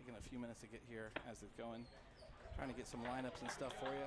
taking a few minutes to get here as it's going. Trying to get some lineups and stuff for you.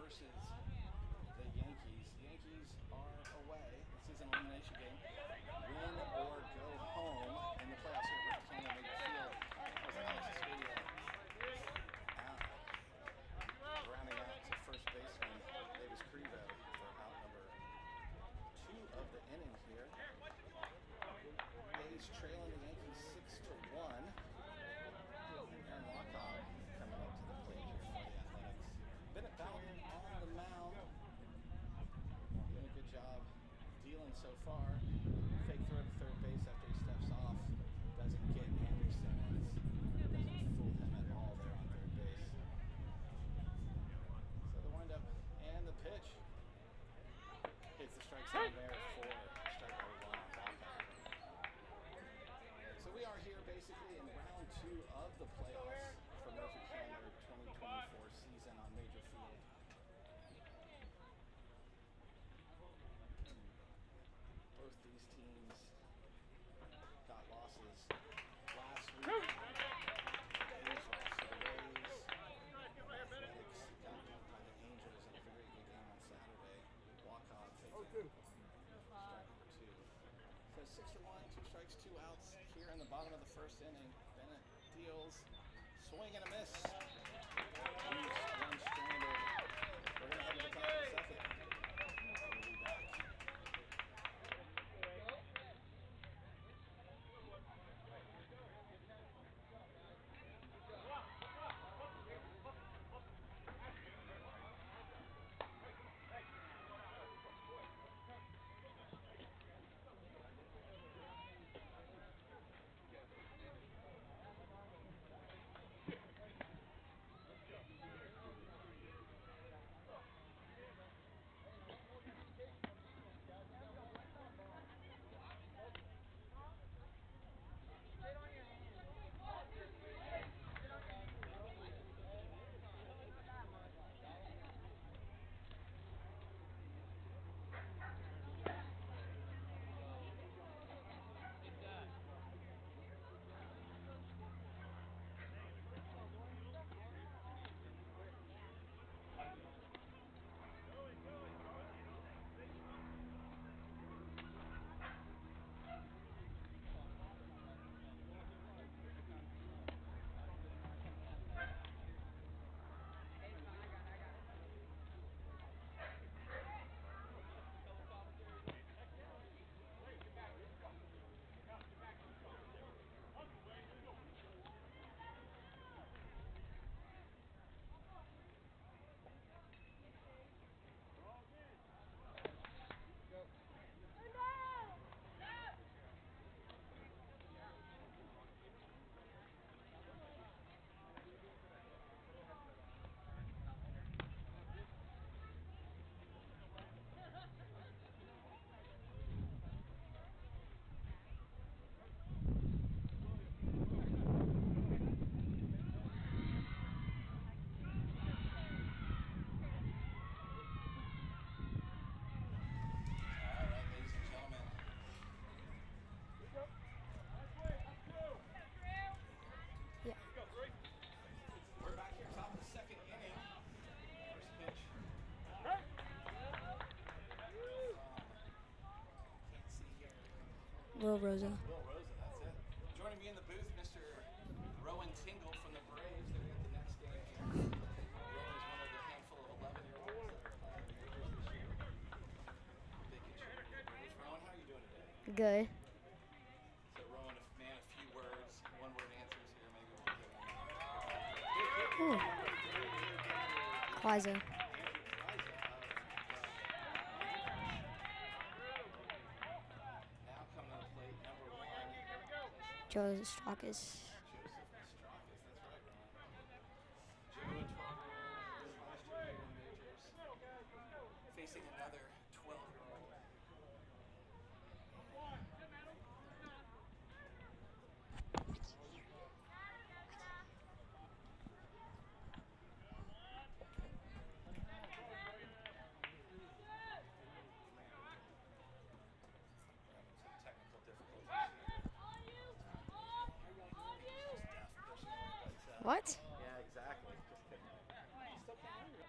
Versus the Yankees. The Yankees are away. This is an elimination game. Win or go home in the playoffs here with Candler Field. That was Alex's video. Rounding out to first baseman Davis Crevo for out number 2 of the inning here. A's trailing the Yankees 6-1. And Aaron Lockout coming up to the plate here for the Athletics. Bennett Bowden on the mound. Doing a good job dealing so far. Fake throw to third base after he steps off. Doesn't get Anderson. Doesn't fool him at all there on third base. So the windup and the pitch. Hits the strike zone there for strikeout 1 on Lockout. So we are here basically in round 2 of the playoffs for Murphey Candler 2024 season on Major Field. Both these teams got losses last week. A's lost to the Rays. Athletics got beat by the Angels in a very good game on Saturday. Walcott taking strike number 2. So 6-1, 2 strikes, 2 outs here in the bottom of the first inning. Bennett deals, swing and a miss. Leaves one stranded. We're going to head to the top of the second. We'll be back. Will Rosa. Will Rosa, that's it. Joining me in the booth, Mr. Rowan Tingle from the Braves. They're at the next game here. Rowan is one of the handful of 11-year-olds that are playing the majors this year. Big contributor to the Braves. Rowan, how are you doing today? Good. So, Rowan, a few words, one-word answers here. Maybe we can get one. Liza. Now coming to the plate, number 1. Joe Strakis. Joseph Mastrakis, that's right, Ron. Joe, a 12-year-old, his last year here in the majors, facing another 12-year-old. Having some technical difficulties here. What? Yeah, exactly. Just kidding. Still can't hear you.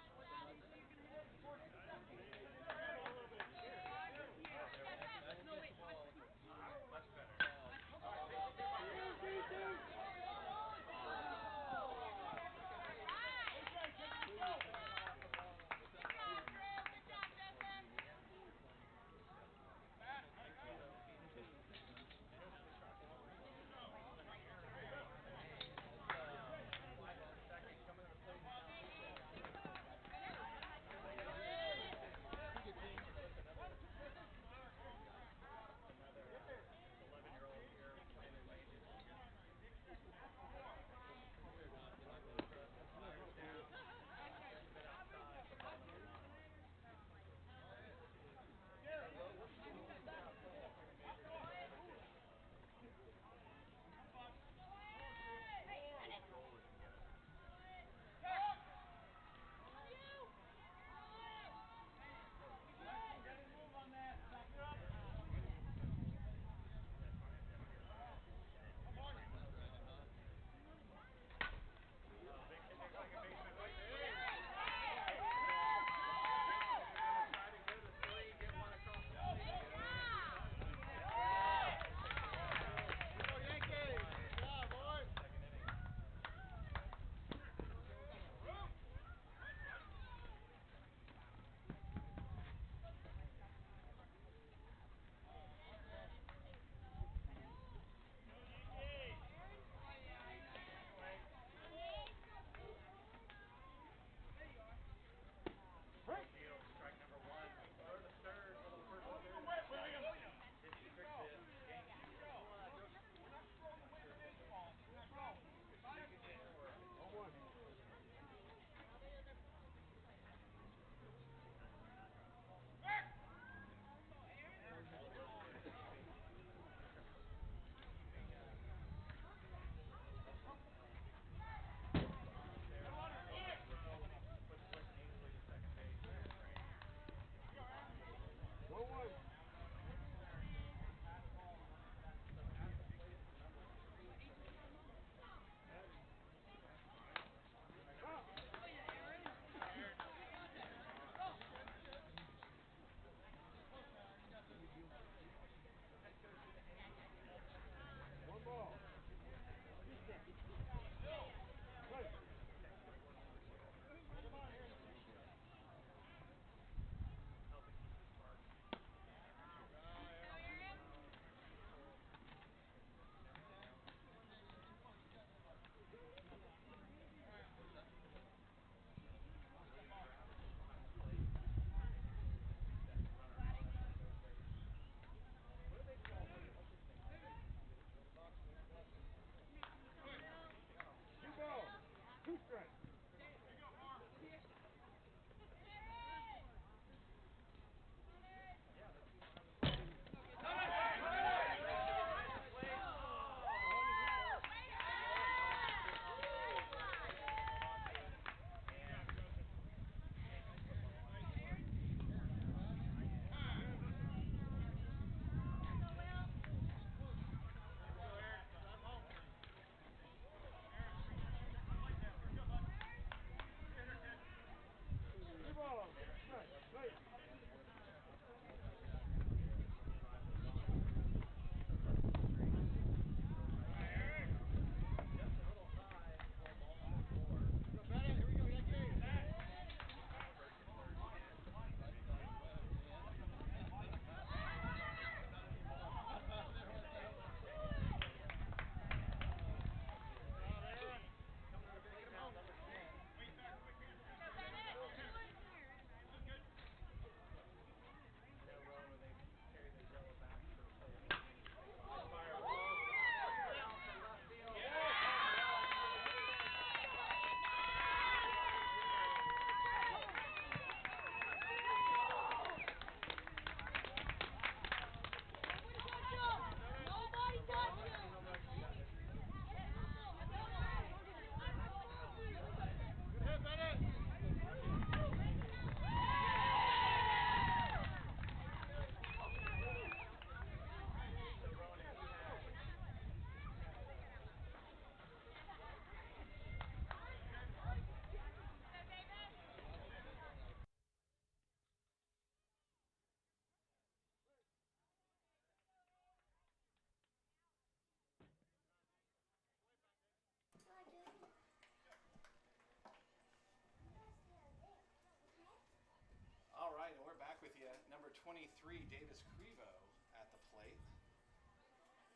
23, Davis Crevo at the plate.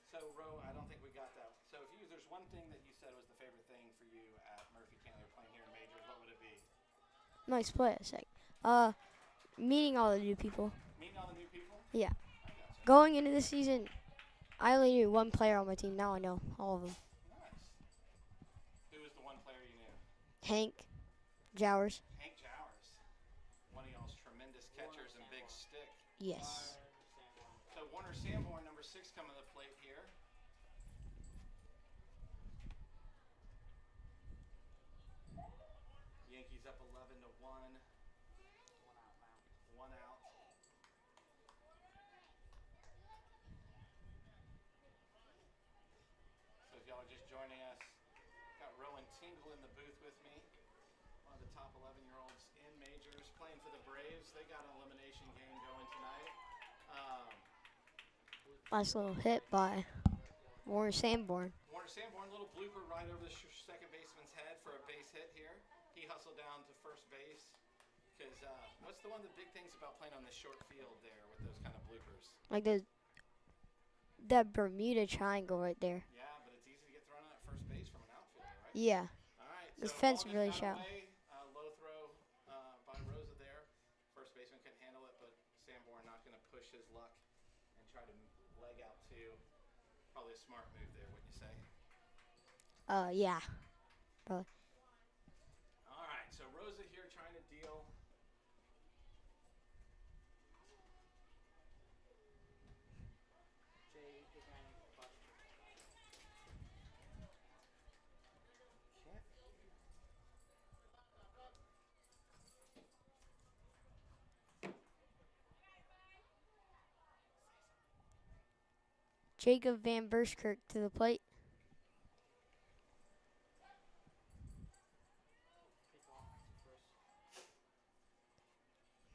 So, Ro, I don't think we got that. So, if there's one thing that you said was the favorite thing for you at Murphey Candler playing here in majors, what would it be? Nice play, I say. Meeting all the new people. Meeting all the new people? Yeah. I gotcha. Going into this season, I only knew one player on my team. Now I know all of them. Nice. Who was the one player you knew? Hank Jowers. Hank Jowers. One of y'all's tremendous catchers and big stick. Yes. So Warner Sanborn, number 6, coming to the plate here. Yankees up 11-1. One out. So if y'all are just joining us, got Rowan Tingle in the booth with me. One of the top 11-year-olds in majors, playing for the Braves. They got an elimination game going tonight. Nice little hit by Warner Sanborn. Warner Sanborn, little blooper right over the second baseman's head for a base hit here. He hustled down to first base. Because what's one of the big things about playing on this short field there with those kind of bloopers? Like that Bermuda Triangle right there. Yeah, but it's easy to get thrown out at first base from an outfielder, right? Yeah. All right. The So fence ball really gets fouled shallow. away. Low throw by Rosa there. First baseman couldn't handle it, but Sanborn not going to push his luck and try to leg out two. Probably a smart move there, wouldn't you say? Yeah. Probably. All right. So Rosa here trying to deal. Jacob Van Berskirk to the plate.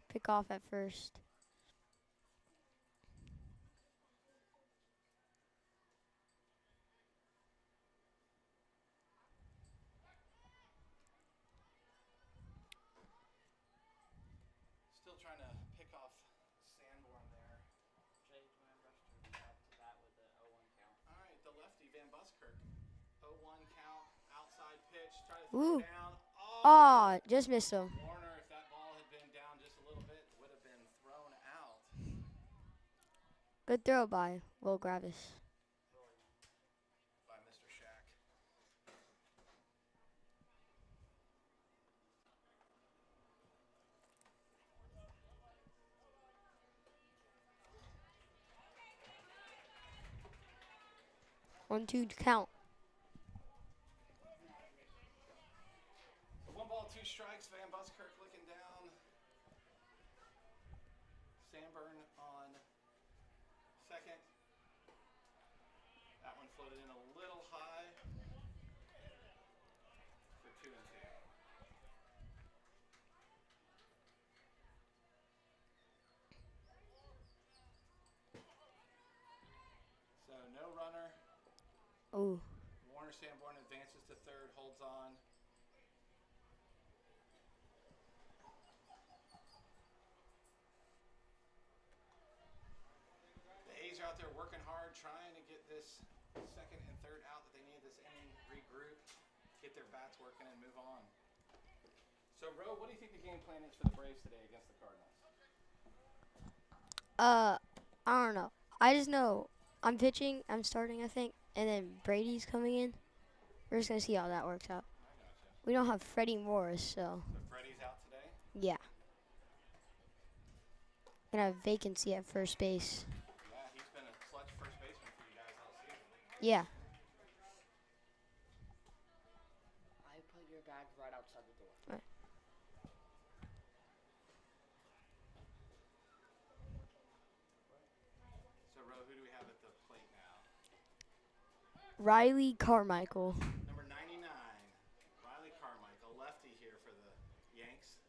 Pick off at first. Still trying to pick off Sanborn there. All right, the lefty, Van Buskirk. 0-1 count, outside pitch, try to throw down. Oh, just missed him. Warner, if that ball had been down just a little bit, would have been thrown out. Good throw by Will Gravis. By Mr. Shack. One, two to count. So 1 ball, 2 strikes. Van Buskirk looking down. Sanborn on second. That one floated in a little high for 2-2. So no runner. Oh. Warner Sanborn advances to third, holds on. The A's are out there working hard, trying to get this second and third out that they need this inning, regroup, get their bats working, and move on. So, Ro, what do you think the game plan is for the Braves today against the Cardinals? I don't know. I just know I'm pitching, I'm starting, I think, and then Brady's coming in. We're just going to see how that works out. I gotcha. We don't have Freddie Morris, so. So, Freddie's out today? Yeah. Gonna have vacancy at first base. Yeah, he's been a clutch first baseman for you guys all season. Yeah. I put your bags right outside the door. Right. So, Ro, who do we have at the plate now? Riley Carmichael. Number 99, Riley Carmichael, lefty here for the Yanks.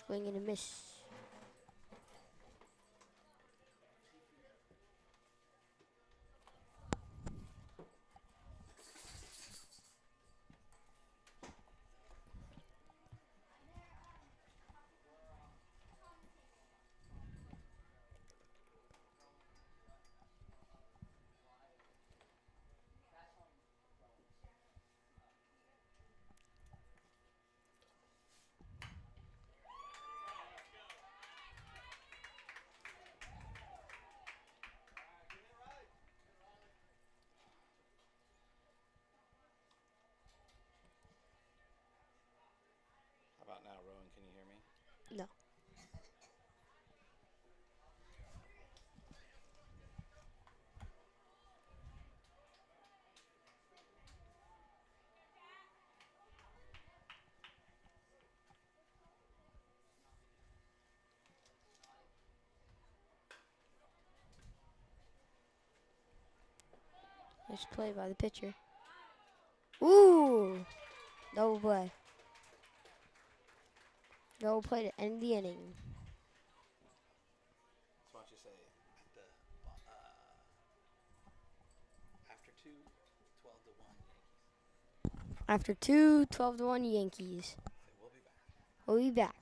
Swing and a miss. How about now, Rowan? Can you hear me? No. Nice play by the pitcher. Ooh! Double play. Double play to end the inning. So why don't you say after 2, 12-1 Yankees. After 2, 12-1 Yankees. Say, we'll be back. We'll be back.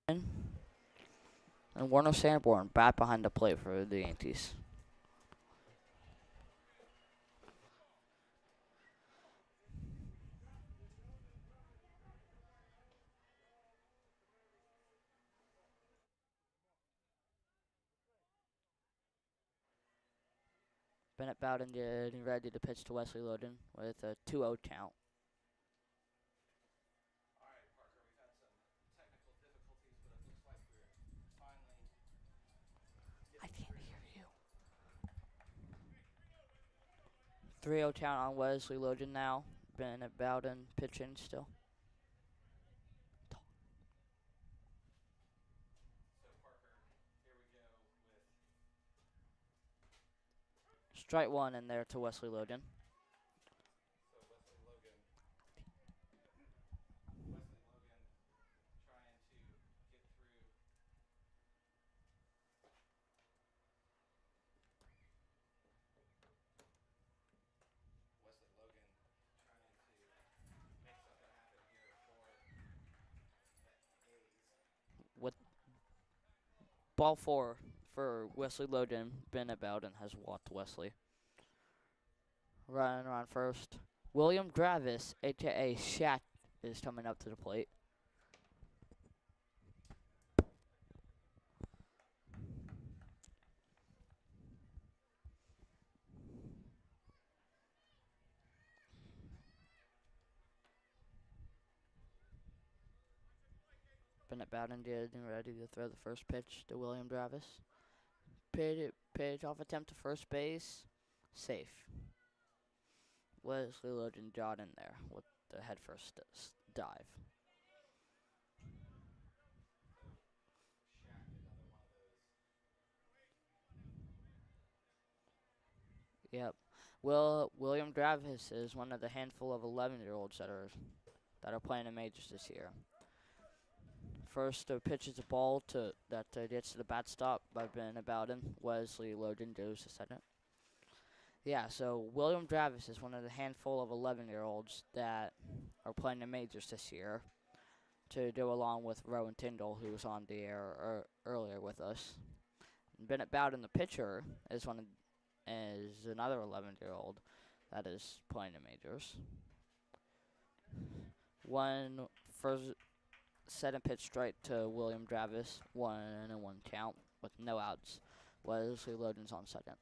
And Warner Sanborn bat behind the plate for the Yankees. Bennett Bowden getting ready to pitch to Wesley Loden with a 2-0 count. All right, Parker, we've had some technical difficulties, but it looks like we're finally I getting can't through. hear you. 3-0 count on Wesley Loden now. Bennett Bowden pitching still. So, Parker, Strike one in there to Wesley Logan. So Wesley Logan trying to get through. Wesley Logan trying to make something happen here for the A's. With ball four for Wesley Logan, Bennett Bowden has walked Wesley. Running around first. William Gravis, a.k.a. Shaq, is coming up to the plate. Bennett Bowden getting ready to throw the first pitch to William Gravis. Pitch off attempt to first base. Safe. Wesley Logan got in there with the head first dive. Yep. William Gravis is one of the handful of 11-year-olds that are playing in majors this year. First pitches a ball that gets to the bat stop by Bennett Bowden. Wesley Logan goes to second. Yeah, so William Gravis is one of the handful of 11-year-olds that are playing in majors this year, to go along with Rowan Tyndall, who was on the air earlier with us. Bennett Bowden, the pitcher, is another 11-year-old that is playing in majors. One first set and pitch straight to William Gravis, 1-1 count with no outs. Wesley Logan's on second.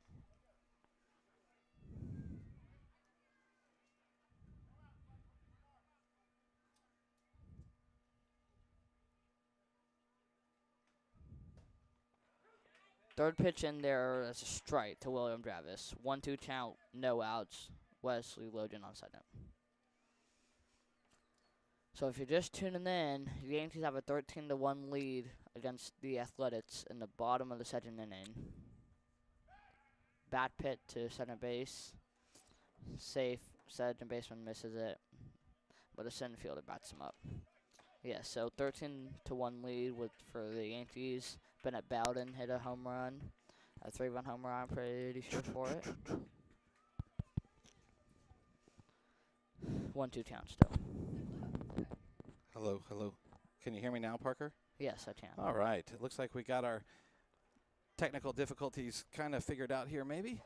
Third pitch in there as a strike to William Gravis. 1-2 count, no outs. Wesley Logan on second. So if you're just tuning in, the Yankees have a 13-1 lead against the Athletics in the bottom of the second inning. Bat pit to center base. Safe. Second baseman misses it, but the center fielder bats him up. Yeah, so 13-1 lead for the Yankees. Bennett Bowden hit a home run, a 3-run home run, I'm pretty sure for it. 1-2 count still. Hello, hello. Can you hear me now, Parker? Yes, I can. All right. It looks like we got our technical difficulties kind of figured out here, maybe.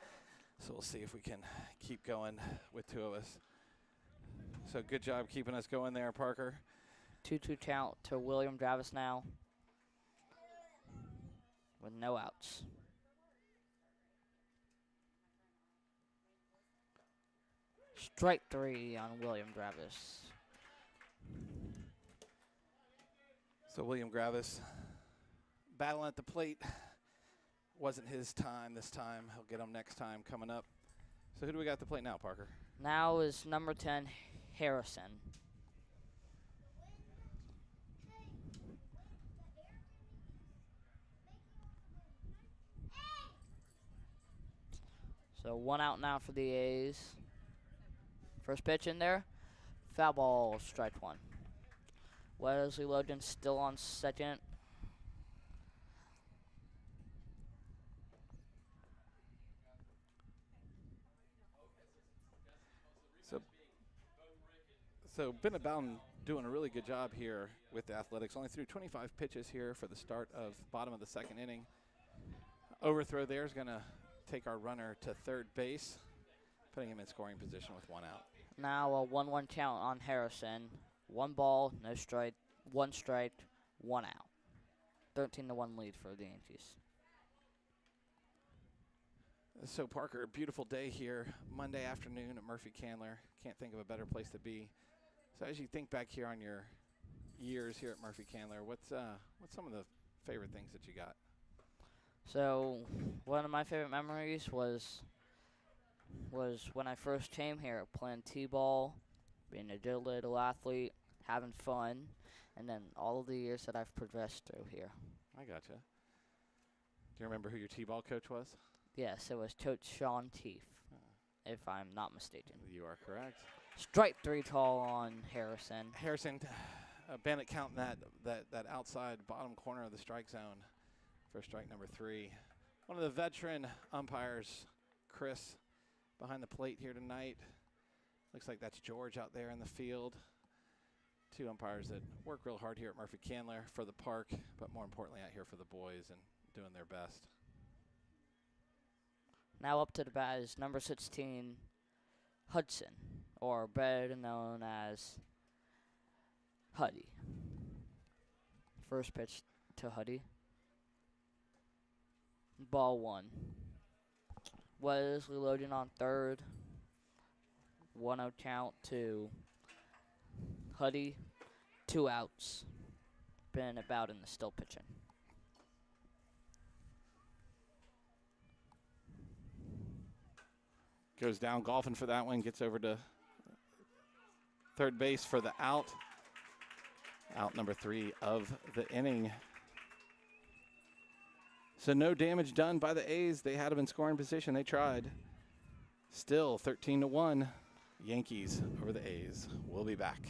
So we'll see if we can keep going with two of us. So good job keeping us going there, Parker. 2-2 count to William Gravis now, with no outs. Strike three on William Gravis. So William Gravis battling at the plate. Wasn't his time this time. He'll get him next time coming up. So who do we got at the plate now, Parker? Now is number 10, Harrison. So 1 out now for the A's. First pitch in there. Foul ball, strike one. Wesley Logan still on second. So Bennett Bowden doing a really good job here with the Athletics. Only threw 25 pitches here for the start of bottom of the second inning. Overthrow there is going to take our runner to third base, putting him in scoring position with 1 out. Now a 1-1 count on Harrison. 1 ball, no strike, 1 strike, 1 out. 13-1 lead for the Yankees. So Parker, beautiful day here, Monday afternoon at Murphey Candler. Can't think of a better place to be. So as you think back here on your years here at Murphey Candler, what's some of the favorite things that you got? So one of my favorite memories was when I first came here, playing t-ball, being a good little athlete, having fun, and then all of the years that I've progressed through here. I gotcha. Do you remember who your t-ball coach was? Yes, it was Coach Sean Teef, if I'm not mistaken. You are correct. Strike 3 call on Harrison. Harrison, Bandit counting that outside bottom corner of the strike zone for strike number 3. One of the veteran umpires, Chris, behind the plate here tonight. Looks like that's George out there in the field. 2 umpires that work real hard here at Murphey Candler for the park, but more importantly out here for the boys and doing their best. Now up to the bat is number 16, Hudson, or better known as Huddy. First pitch to Huddy. Ball 1. Wesley loading on third. 1-0 count to Huddy. 2 outs. Been about in the still pitching. Goes down golfing for that one. Gets over to third base for the out. Out number 3 of the inning. So no damage done by the A's. They had them in scoring position. They tried. Still 13-1. Yankees over the A's. We'll be back.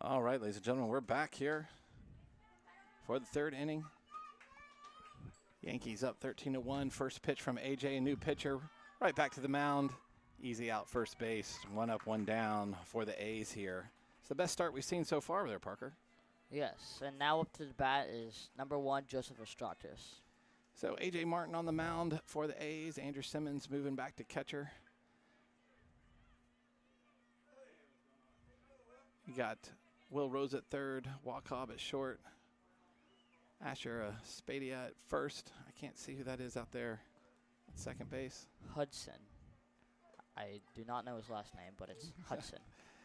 All right, ladies and gentlemen, we're back here for the 3rd inning. Yankees up 13-1. First pitch from AJ, a new pitcher. Right back to the mound. Easy out first base. 1 up, 1 down for the A's here. It's the best start we've seen so far there, Parker. Yes, and now up to the bat is number 1, Joseph Estratis. So AJ Martin on the mound for the A's. Andrew Simmons moving back to catcher. You got Will Rose at third, Wacob at short, Asher Spadia at first. I can't see who that is out there at second base. Hudson. I do not know his last name, but it's Hudson,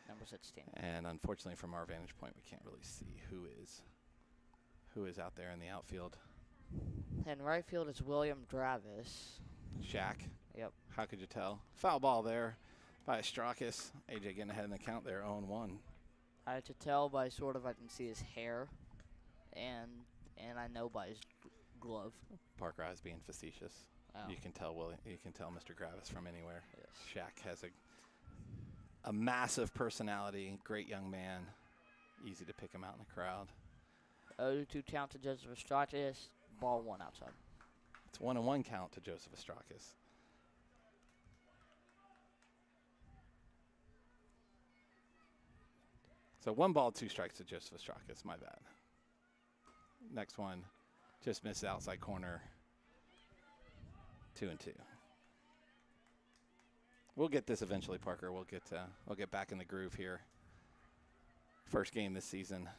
number 16. And unfortunately, from our vantage point, we can't really see who is out there in the outfield. And right field is William Dravis. Shaq. Yep. How could you tell? Foul ball there by Strakis. AJ getting ahead in the count there, 0-1. I to tell by sort of I can see his hair, and I know by his glove. Parker Eyes being facetious. Oh. You can tell You can tell Mr. Gravis from anywhere. Yes. Shaq has a massive personality, great young man. Easy to pick him out in the crowd. 0-2 count to Joseph Estrakis. Ball 1 outside. It's 1-1 count to Joseph Estrakis. So 1 ball, 2 strikes to Joseph Estrakis. My bad. Next one, just missed the outside corner. 2-2. We'll get this eventually, Parker. We'll get back in the groove here. First game this season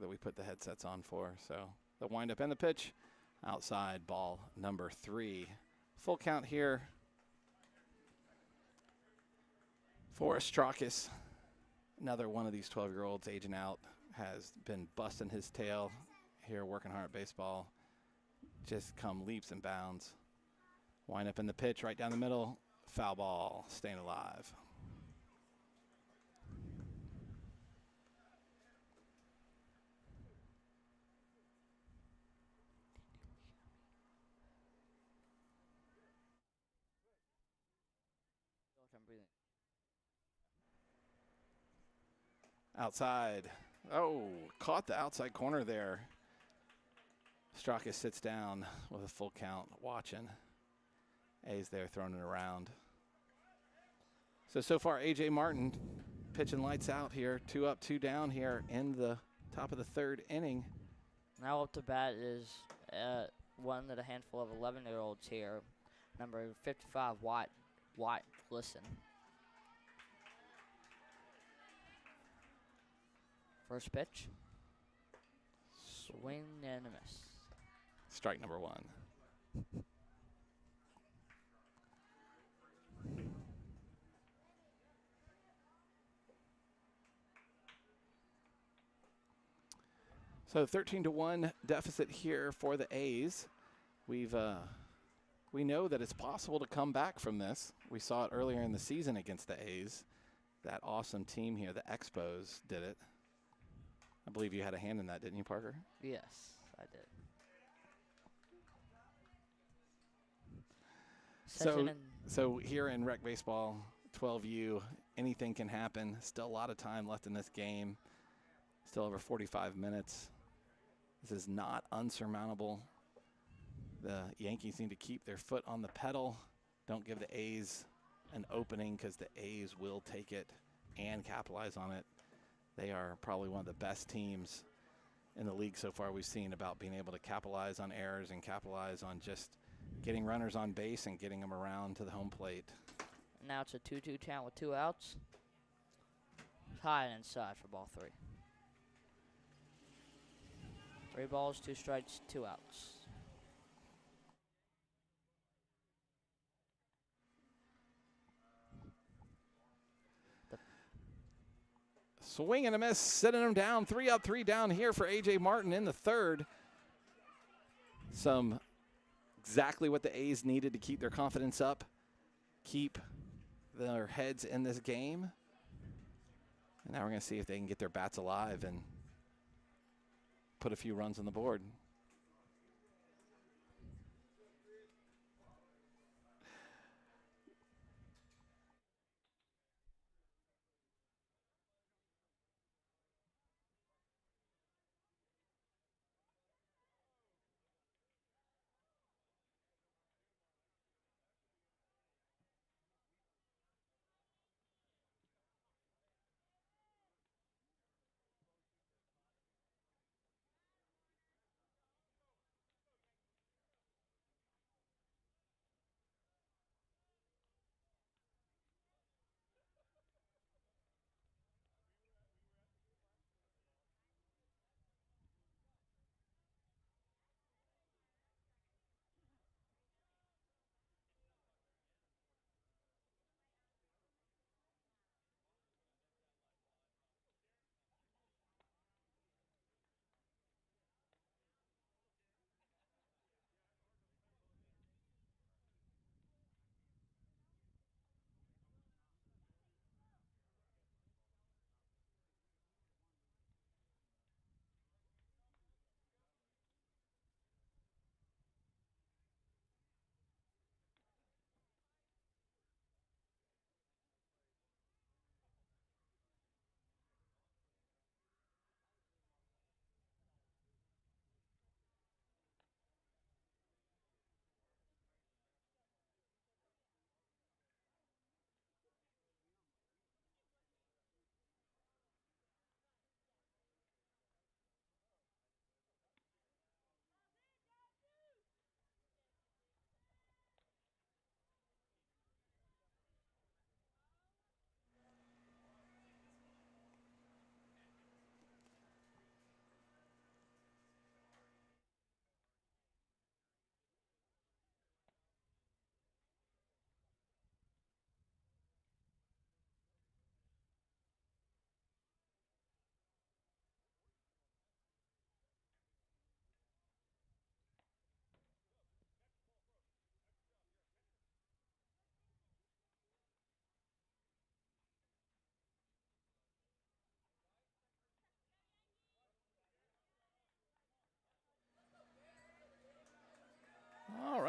that we put the headsets on for. So the windup and the pitch. Outside ball number 3. Full count here for Estrakis. Another one of these 12-year-olds aging out, has been busting his tail here, working hard at baseball. Just come leaps and bounds. Wind up in the pitch right down the middle. Foul ball, staying alive. Outside. Oh, caught the outside corner there. Estrakis sits down with a full count, watching. A's there throwing it around. So far, A.J. Martin pitching lights out here. 2 up, 2 down here in the top of the 3rd inning. Now up to bat is one of a handful of 11-year-olds here. Number 55, White Glisten. First pitch. Swing and a miss. Strike number 1. So 13-1 deficit here for the A's. We know that it's possible to come back from this. We saw it earlier in the season against the A's. That awesome team here, the Expos, did it. I believe you had a hand in that, didn't you, Parker? Yes, I did. So here in rec baseball, 12U, anything can happen. Still a lot of time left in this game. Still over 45 minutes. This is not unsurmountable. The Yankees need to keep their foot on the pedal. Don't give the A's an opening, because the A's will take it and capitalize on it. They are probably one of the best teams in the league so far we've seen about being able to capitalize on errors and capitalize on just getting runners on base and getting them around to the home plate. Now it's a 2-2 count with 2 outs. High and inside for ball 3. 3 balls, 2 strikes, 2 outs. Swing and a miss, sitting him down. 3 up, 3 down here for A.J. Martin in the 3rd. Exactly what the A's needed to keep their confidence up, keep their heads in this game. And now we're going to see if they can get their bats alive and put a few runs on the board.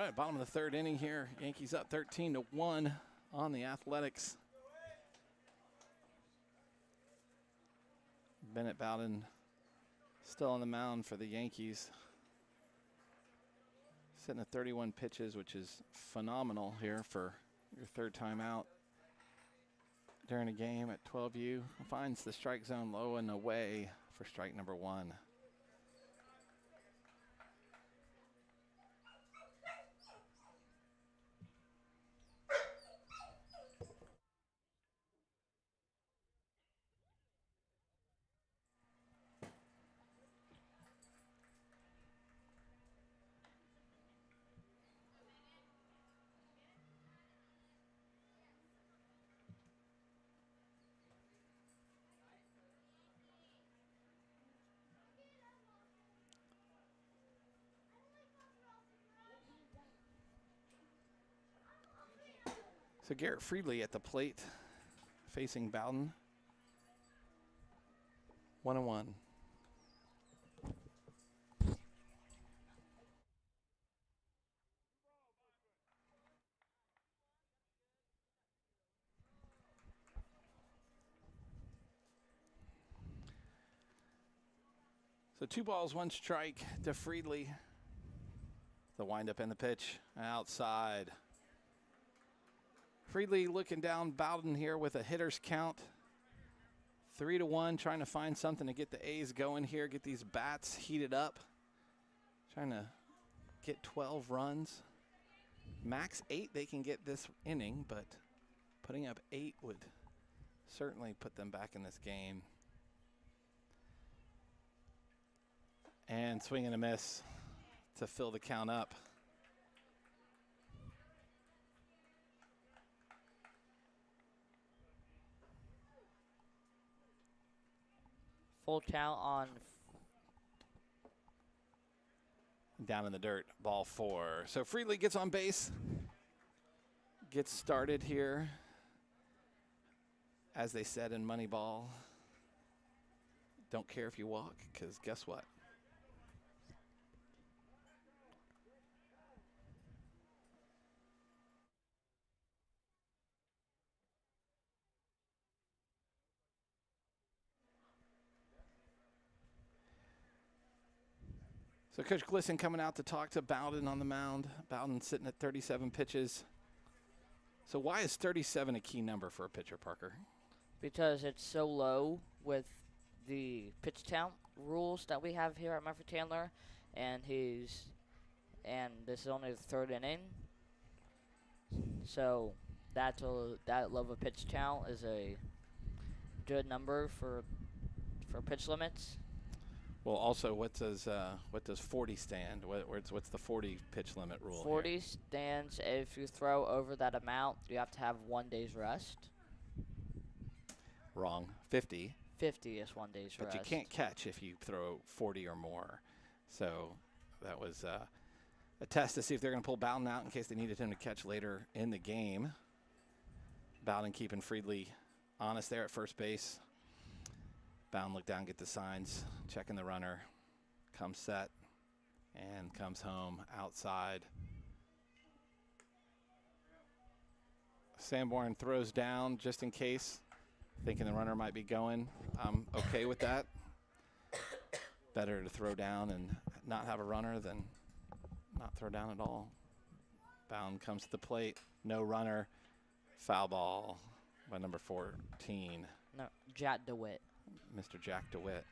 right, bottom of the third inning here. Yankees up 13-1 on the Athletics. Bennett Bowden still on the mound for the Yankees. Sitting at 31 pitches, which is phenomenal here for your third time out during a game at 12U. Finds the strike zone low and away for strike number 1. So Garrett Friedley at the plate, facing Bowden. 1-1. So 2 balls, 1 strike to Friedley. The windup and the pitch outside. Friedley looking down Bowden here with a hitter's count. 3-1, trying to find something to get the A's going here, get these bats heated up. Trying to get 12 runs. Max 8 they can get this inning, but putting up 8 would certainly put them back in this game. And swing and a miss to fill the count up. Full count on. Down in the dirt, ball 4. So Friedley gets on base, gets started here. As they said in Moneyball, don't care if you walk, because guess what? So Coach Glisson coming out to talk to Bowden on the mound. Bowden sitting at 37 pitches. So why is 37 a key number for a pitcher, Parker? Because it's so low with the pitch count rules that we have here at Murphey Candler, and this is only the third inning. So that low of a pitch count is a good number for pitch limits. Well, also, what does 40 stand? What's the 40 pitch limit rule? 40 here? stands if you throw over that amount, you have to have 1 day's rest. Wrong. 50. 50 is 1 day's rest. But you can't catch if you throw 40 or more. So that was a test to see if they're going to pull Bowden out in case they needed him to catch later in the game. Bowden keeping Friedley honest there at first base. Bowden look down, get the signs, checking the runner, comes set, and comes home outside. Sanborn throws down just in case, thinking the runner might be going. I'm okay with that. Better to throw down and not have a runner than not throw down at all. Bowden comes to the plate, no runner, foul ball by number 14. No, Jack DeWitt. Mr. Jack DeWitt.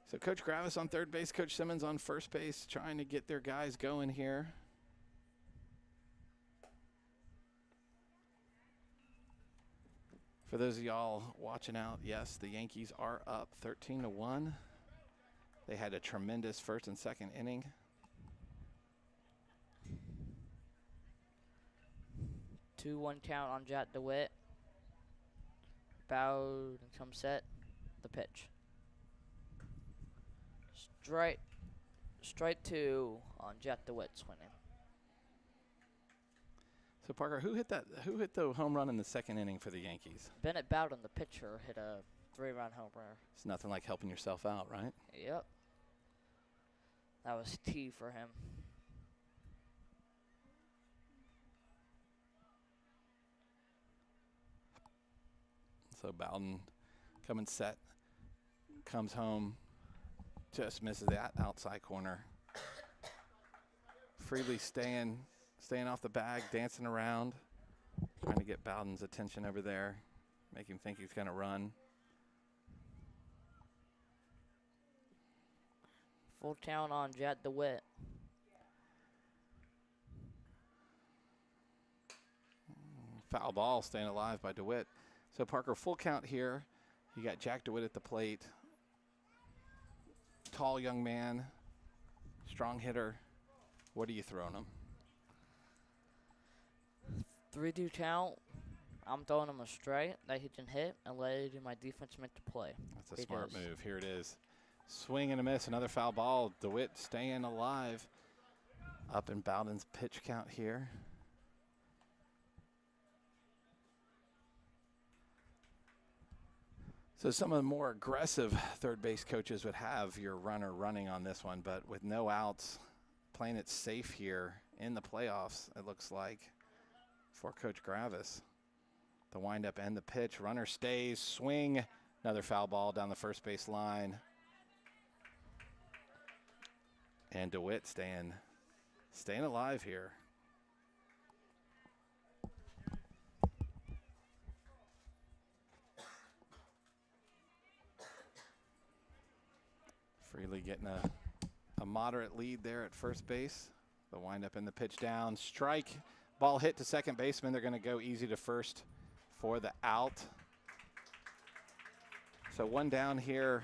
So Coach Gravis on third base, Coach Simmons on first base, trying to get their guys going here. For those of y'all watching out, yes, the Yankees are up 13-1. They had a tremendous first and second inning. Two 1 count on Jack DeWitt. Bowed and come set. The pitch. Strike 2 on Jack DeWitt swinging. So Parker, who hit the home run in the second inning for the Yankees? Bennett Bowden, the pitcher, hit a 3-run homer. It's nothing like helping yourself out, right? Yep. That was T for him. So Bowden coming set, comes home, just misses that outside corner. Freely staying off the bag, dancing around, trying to get Bowden's attention over there, make him think he's going to run. Full count on Jet DeWitt. Foul ball, staying alive by DeWitt. So Parker, full count here. You got Jack DeWitt at the plate. Tall young man, strong hitter. What are you throwing him? 3-2 count. I'm throwing him a straight that he can hit and let it do my defense meant to play. That's a smart move. Here it is. Swing and a miss. Another foul ball. DeWitt staying alive. Up in Bowden's pitch count here. So some of the more aggressive third base coaches would have your runner running on this one, but with no outs, playing it safe here in the playoffs, it looks like, for Coach Gravis. The windup and the pitch. Runner stays, swing. Another foul ball down the first base line. And DeWitt staying alive here. Freely getting a moderate lead there at first base. The windup and the pitch down. Strike. Ball hit to second baseman. They're going to go easy to first for the out. So one down here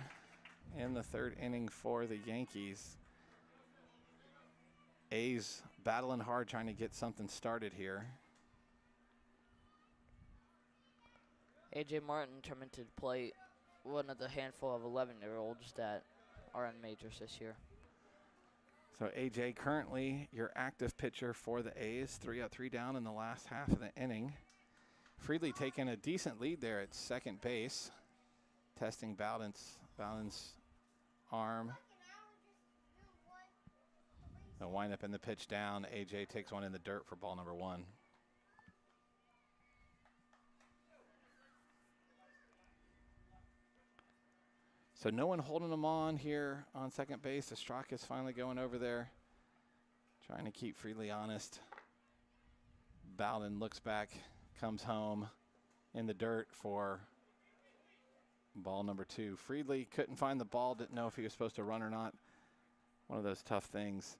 in the third inning for the Yankees. A's battling hard trying to get something started here. A.J. Martin coming to the plate, one of the handful of 11-year-olds that are in majors this year. So A.J. currently your active pitcher for the A's. 3 up, 3 down in the last half of the inning. Freely taking a decent lead there at second base. Testing Bowden's arm. The windup and the pitch down. A.J. takes one in the dirt for ball number 1. So no one holding him on here on second base. Estraka is finally going over there, trying to keep Freely honest. Bowden looks back, comes home in the dirt for ball number 2. Freely couldn't find the ball, didn't know if he was supposed to run or not. One of those tough things.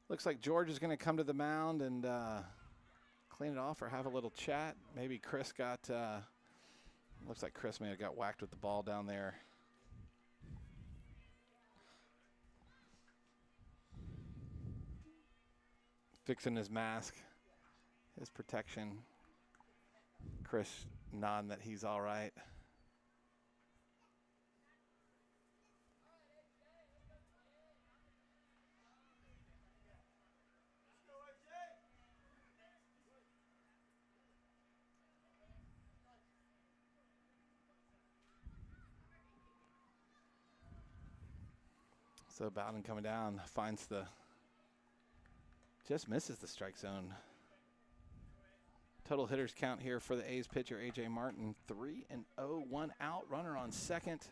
Looks like George is going to come to the mound and clean it off or have a little chat. Maybe Chris looks like Chris may have got whacked with the ball down there. Fixing his mask, his protection. Chris nodding that he's all right. So Bowden coming down, finds just misses the strike zone. Total hitters count here for the A's pitcher, A.J. Martin, 3-0, 1 out, runner on second.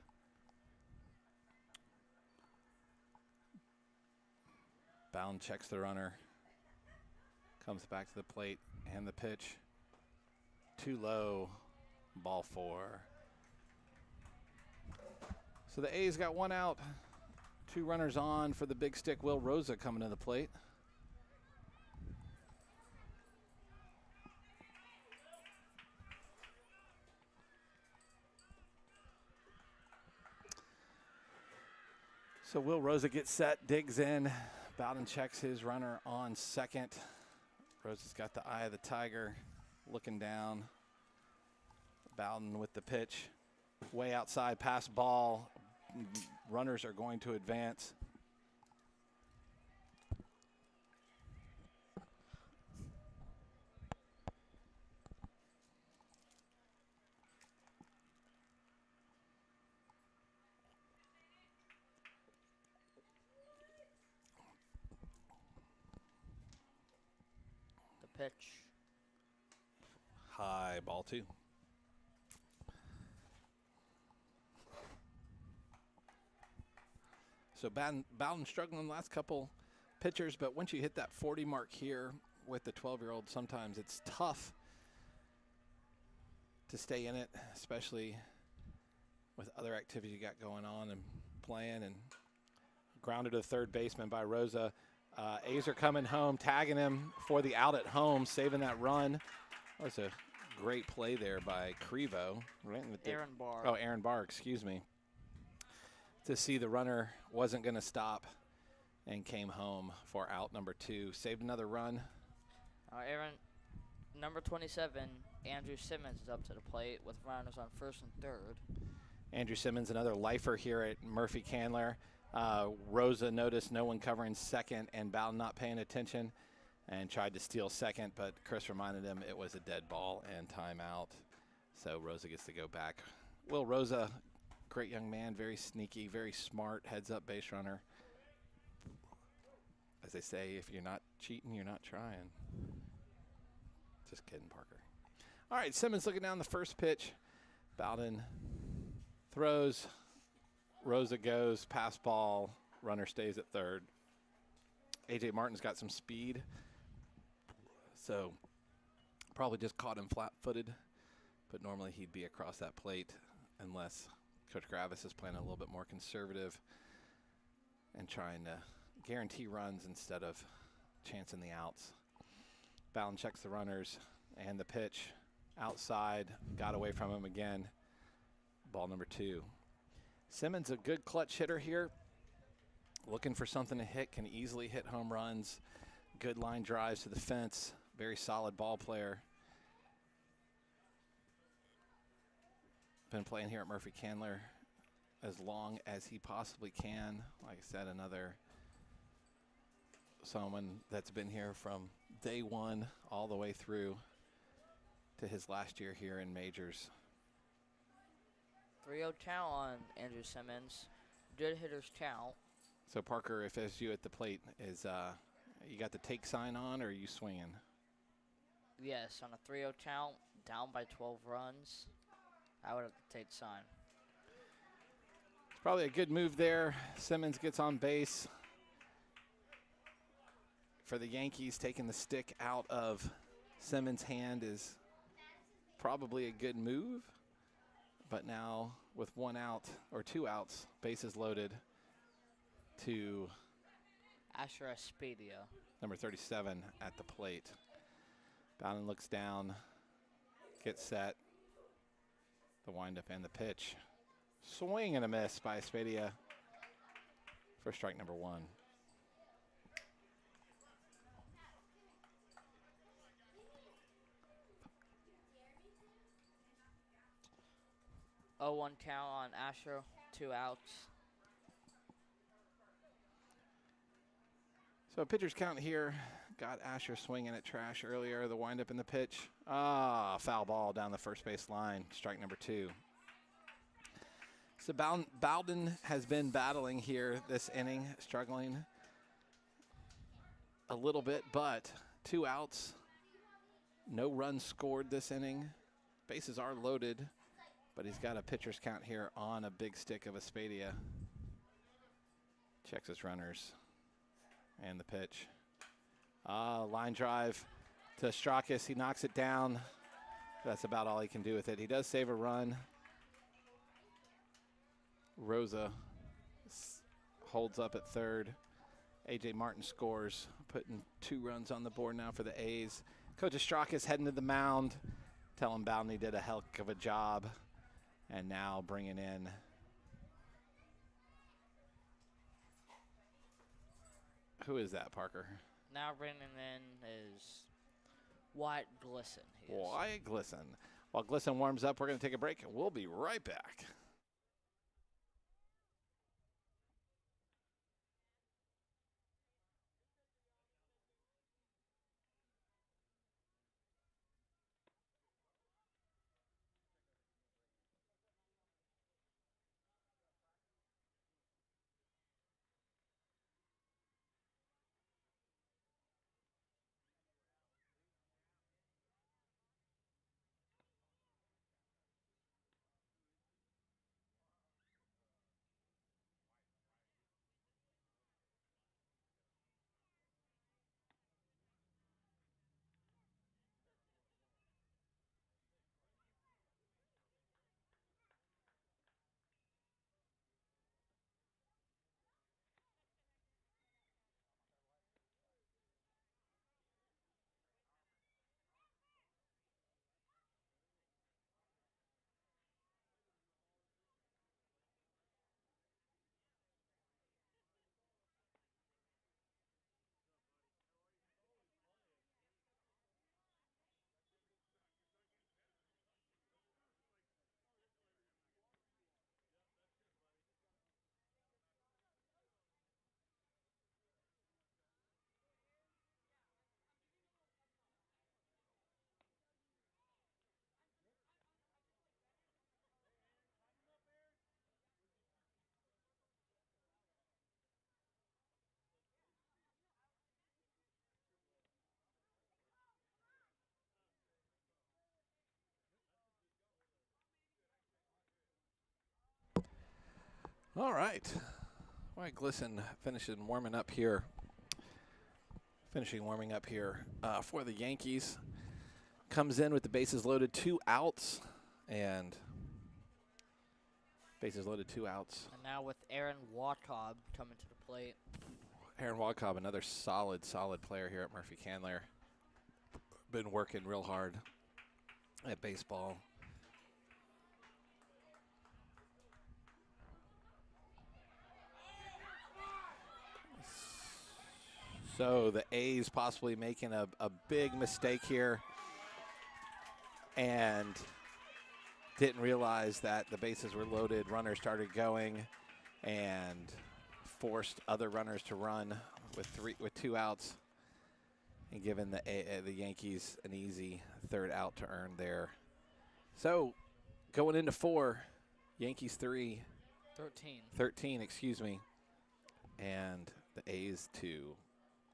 Bowden checks the runner, comes back to the plate, and the pitch. Too low, ball 4. So the A's got 1 out, 2 runners on for the big stick. Will Rosa coming to the plate. So Will Rosa gets set, digs in. Bowden checks his runner on second. Rosa's got the eye of the tiger, looking down. Bowden with the pitch. Way outside, pass ball. Runners are going to advance. pitch. High, ball 2. So Bowden struggling the last couple pitchers, but once you hit that 40 mark here with the 12-year-old, sometimes it's tough to stay in it, especially with other activities you got going on and playing. And grounded to the third baseman by Rosa. Azer coming home, tagging him for the out at home, saving that run. That was a great play there by Crevo. Right in the Aaron Barr. Oh, Aaron Barr, excuse me. To see the runner wasn't going to stop and came home for out number 2. Saved another run. Aaron, number 27, Andrew Simmons is up to the plate with runners on first and third. Andrew Simmons, another lifer here at Murphy Candler. Rosa noticed no one covering second and Bowden not paying attention and tried to steal second, but Chris reminded him it was a dead ball and timeout. So Rosa gets to go back. Will Rosa, great young man, very sneaky, very smart, heads-up base runner. As they say, if you're not cheating, you're not trying. Just kidding, Parker. All right, Simmons looking down the first pitch. Bowden throws. Rosa goes, pass ball, runner stays at third. A.J. Martin's got some speed, so probably just caught him flat-footed, but normally he'd be across that plate unless Coach Gravis is playing a little bit more conservative and trying to guarantee runs instead of chancing the outs. Bowden checks the runners and the pitch outside, got away from him again. Ball number 2. Simmons, a good clutch hitter here. Looking for something to hit, can easily hit home runs. Good line drives to the fence. Very solid ball player. Been playing here at Murphy Candler as long as he possibly can. Like I said, another someone that's been here from day one all the way through to his last year here in majors. 3-0 count on Andrew Simmons. Good hitter's count. So Parker, if it's you at the plate, is you got the take sign on, or are you swinging? Yes, on a 3-0 count, down by 12 runs, I would have to take sign. It's probably a good move there. Simmons gets on base. For the Yankees, taking the stick out of Simmons' hand is probably a good move. But now with 1 out, or 2 outs, bases loaded, to Asher Espedia. number 37 at the plate. Bowden looks down, gets set. The windup and the pitch. Swing and a miss by Espedia for strike number 1. Oh, 1 count on Asher, 2 outs. So pitcher's count here. Got Asher swinging at trash earlier. The windup in the pitch. Foul ball down the first base line. Strike number 2. So Bowden has been battling here this inning, struggling a little bit, but 2 outs. No runs scored this inning. Bases are loaded, but he's got a pitcher's count here on a big stick of Espedia. Checks his runners and the pitch. Line drive to Strakis. He knocks it down. That's about all he can do with it. He does save a run. Rosa holds up at third. A.J. Martin scores, putting 2 runs on the board now for the A's. Coach Strakis heading to the mound, telling Bowden he did a heck of a job. And now bringing in who is that, Parker? Now bringing in is Wyatt Glisson. Wyatt Glisson. While Glisson warms up, we're going to take a break. We'll be right back. All right. Wyatt Glisson finishing warming up here. Warming up here for the Yankees. Comes in with the bases loaded, 2 outs. And bases loaded, 2 outs. And now with Aaron Watcob coming to the plate. Aaron Watcob, another solid player here at Murphey Candler. Been working real hard at baseball. So the A's possibly making a big mistake here and didn't realize that the bases were loaded. Runners started going and forced other runners to run with 2 outs and giving the Yankees an easy 3rd out to earn there. So going into 4, Yankees 3. 13, excuse me. And the A's 2.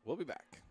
We'll be back.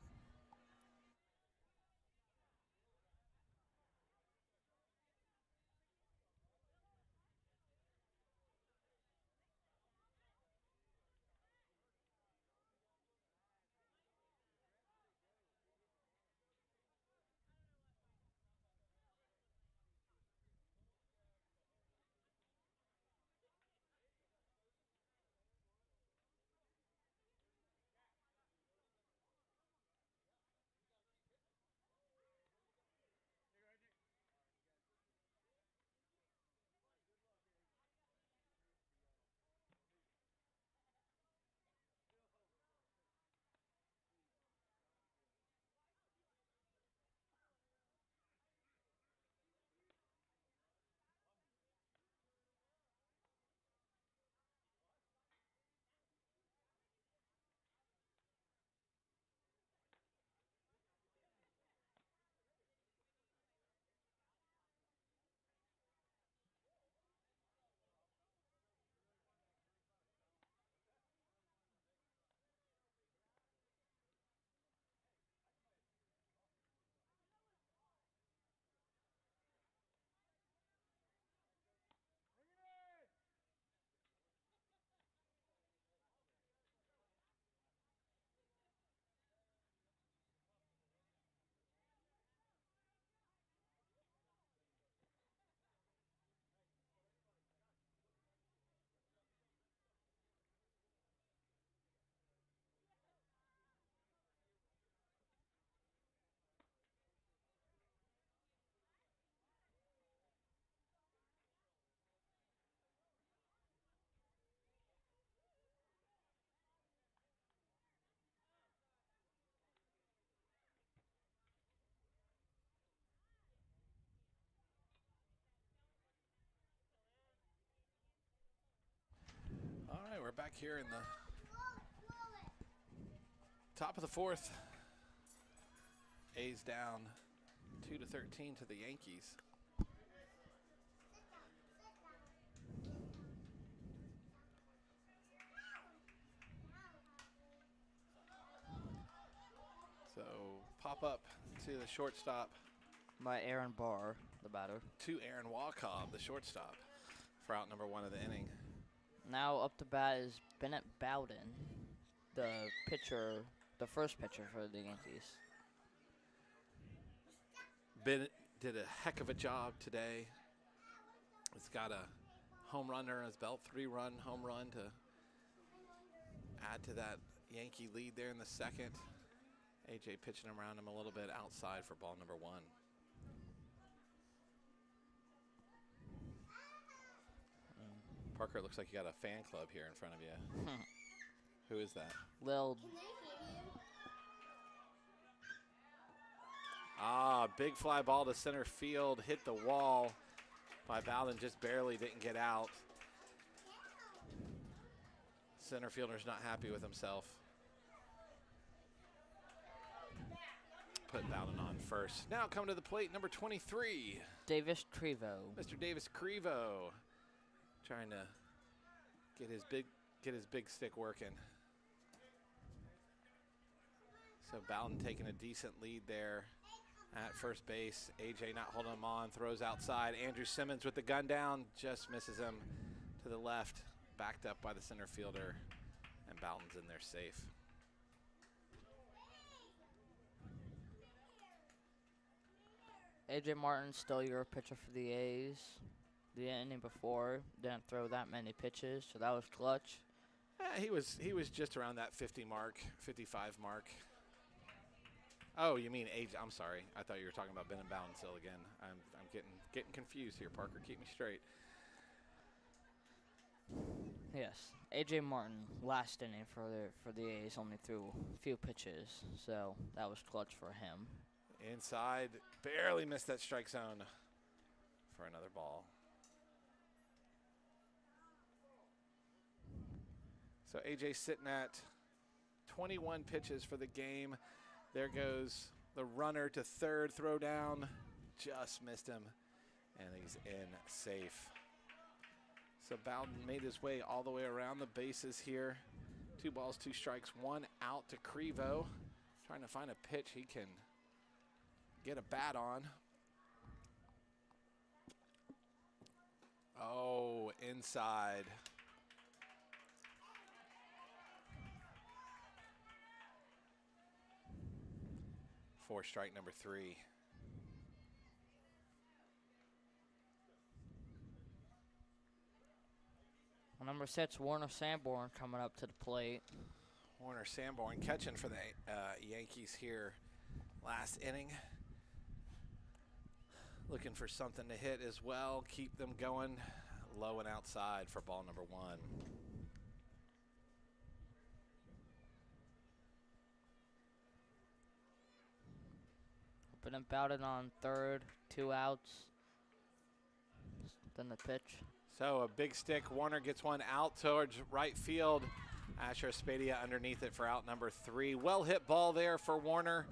All right, we're back here in the top of the 4th. A's down 2-13 to the Yankees. So pop up to the shortstop. By Aaron Barr, the batter. To Aaron Walcobb, the shortstop, for out number 1 of the inning. Now up to bat is Bennett Bowden, the pitcher, the first pitcher for the Yankees. Bennett did a heck of a job today. He's got a home run under his belt, 3-run home run to add to that Yankee lead there in the 2nd. AJ pitching around him a little bit outside for ball number 1. Parker, it looks like you got a fan club here in front of you. Who is that? Lil. Big fly ball to center field, hit the wall by Bowden, just barely didn't get out. Center fielder's not happy with himself. Put Bowden on first. Now coming to the plate, number 23. Davis Trevo. Mr. Davis Crevo. Trying to get his big stick working. So Bowden taking a decent lead there at first base. AJ not holding him on, throws outside. Andrew Simmons with the gun down, just misses him to the left. backed up by the center fielder, and Bowden's in there safe. AJ Martin, still your pitcher for the A's. The inning before, didn't throw that many pitches, so that was clutch. He was just around that 50 mark, 55 mark. Oh, you mean AJ? I'm sorry. I thought you were talking about Ben and Bowden still again. I'm getting confused here, Parker. Keep me straight. Yes, AJ Martin, last inning for the A's, only threw a few pitches, so that was clutch for him. Inside, barely missed that strike zone for another ball. So AJ sitting at 21 pitches for the game. There goes the runner to third, throw down, just missed him, and he's in safe. So Bowden made his way all the way around the bases here. 2 balls, 2 strikes, 1 out to Crevo. Trying to find a pitch he can get a bat on. Oh, inside. For strike number 3. Number 6, Warner Sanborn coming up to the plate. Warner Sanborn catching for the Yankees here last inning. Looking for something to hit as well. Keep them going low and outside for ball number 1. But then Bowden on third, 2 outs. Then the pitch. So a big stick. Warner gets one out towards right field. Asher Espadia underneath it for out number 3. Well hit ball there for Warner.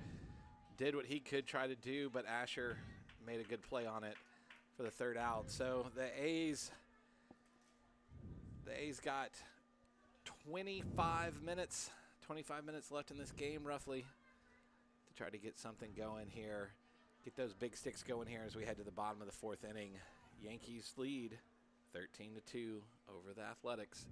Did what he could try to do, but Asher made a good play on it for the 3rd out. So the A's got 25 minutes left in this game roughly to try to get something going here. Get those big sticks going here as we head to the bottom of the 4th inning. Yankees lead 13-2 over the Athletics.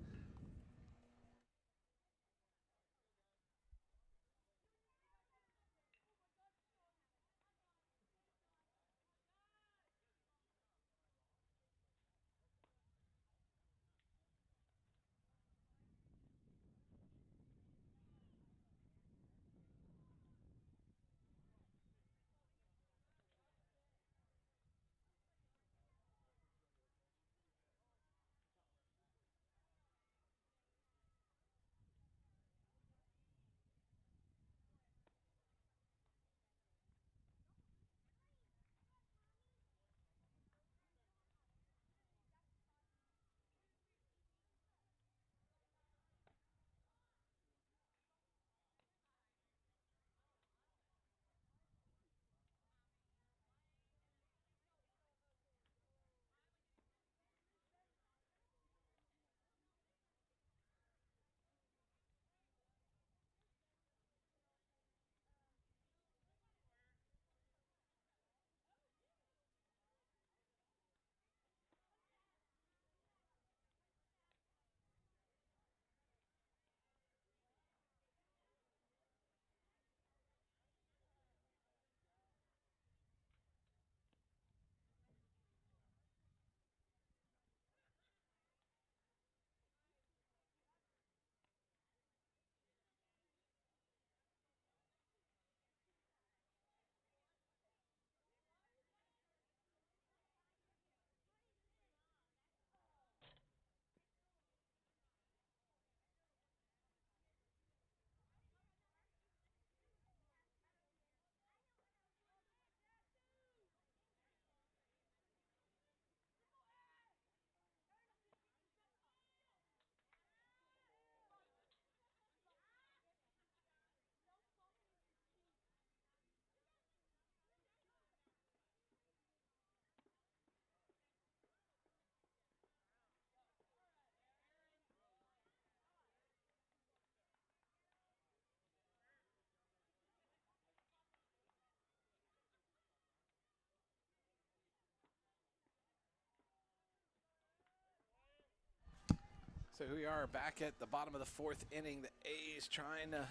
So here we are back at the bottom of the fourth inning. The A's trying to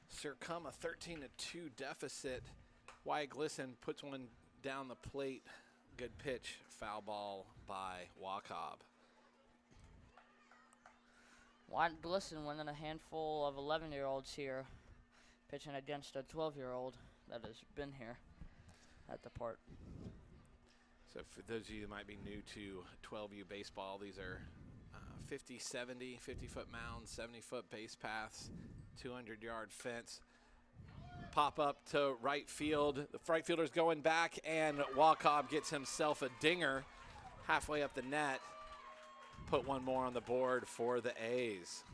succumb a 13-2 deficit. Wyatt Glisson puts one down the plate. Good pitch, foul ball by Wacob. Wyatt Glisson winning a handful of 11-year-olds here, pitching against a 12-year-old that has been here at the park. So for those of you who might be new to 12U baseball, these are 50, 70, 50-foot mounds, 70-foot base paths, 200-yard fence. Pop up to right field. The right fielder's going back, and Wacob gets himself a dinger halfway up the net. Put one more on the board for the A's.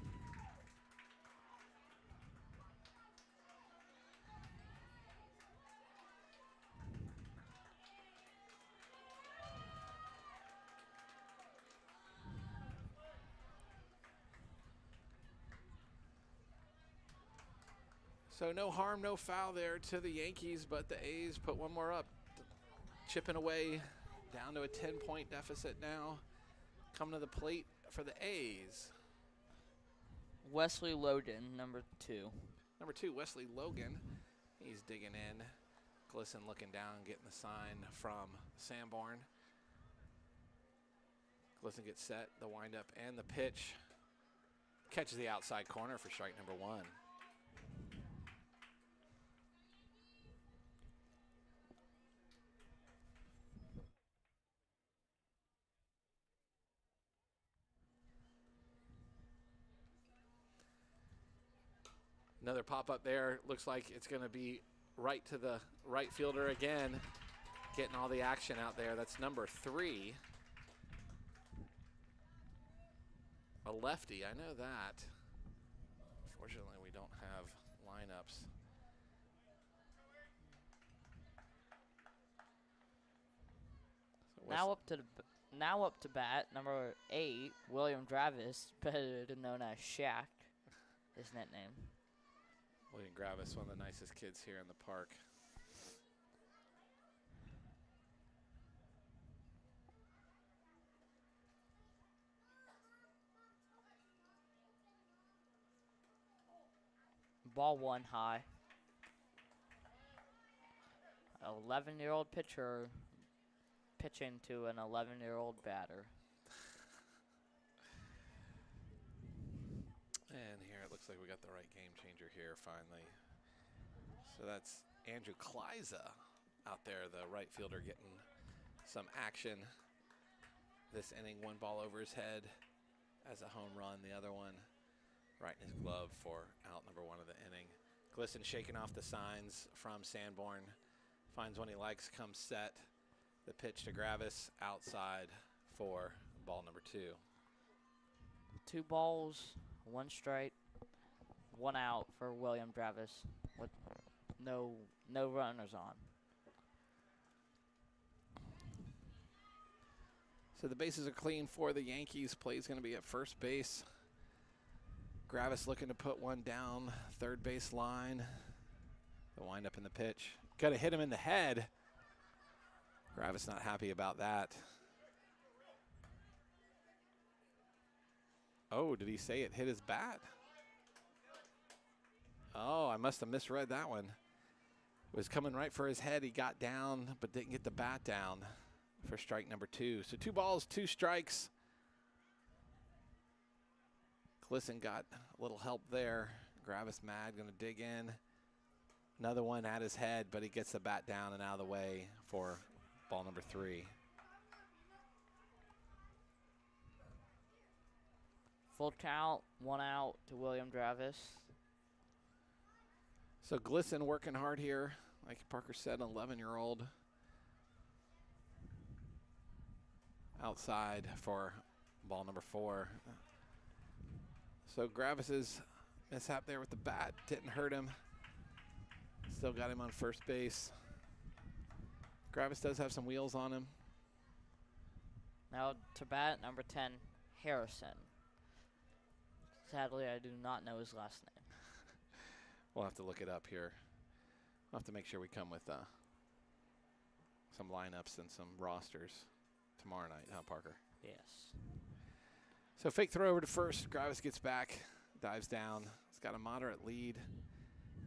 So no harm, no foul there to the Yankees, but the A's put one more up. Chipping away down to a 10-point deficit now. Coming to the plate for the A's. Wesley Logan, number 2. Number 2, Wesley Logan. He's digging in. Glisson looking down, getting the sign from Sanborn. Glisson gets set, the windup and the pitch. Catches the outside corner for strike number 1. Another pop-up there. Looks like it's going to be right to the right fielder again. Getting all the action out there. That's number 3. A lefty, I know that. Fortunately, we don't have lineups. So now up to bat, number 8, William Dravis, better known as Shaq, his nickname. William Gravis, one of the nicest kids here in the park. Ball 1 high. 11-year-old pitcher pitching to an 11-year-old batter. And here it looks like we got the right game changer here finally. So that's Andrew Kleiza out there, the right fielder, getting some action. This inning, one ball over his head as a home run. The other one right in his glove for out number 1 of the inning. Glisson shaking off the signs from Sanborn. Finds one he likes, comes set. The pitch to Gravis outside for ball number 2. 2 balls, 1 strike, 1 out for William Dravis with no runners on. So the bases are clean for the Yankees. Play's going to be at first base. Gravis looking to put one down third base line. The windup in the pitch. Got to hit him in the head. Gravis not happy about that. Oh, did he say it hit his bat? Oh, I must have misread that one. It was coming right for his head. He got down, but didn't get the bat down for strike number 2. So 2 balls, 2 strikes. Glisson got a little help there. Gravis mad, going to dig in. Another one at his head, but he gets the bat down and out of the way for ball number 3. Full count, 1 out to William Dravis. So Glisson working hard here. Like Parker said, an 11-year-old. Outside for ball number 4. So Gravis's mishap there with the bat didn't hurt him. Still got him on first base. Gravis does have some wheels on him. Now to bat, number 10, Harrison. Sadly, I do not know his last name. We'll have to look it up here. We'll have to make sure we come with some lineups and some rosters tomorrow night, huh, Parker? Yes. So fake throw over to first. Gravis gets back, dives down. He's got a moderate lead.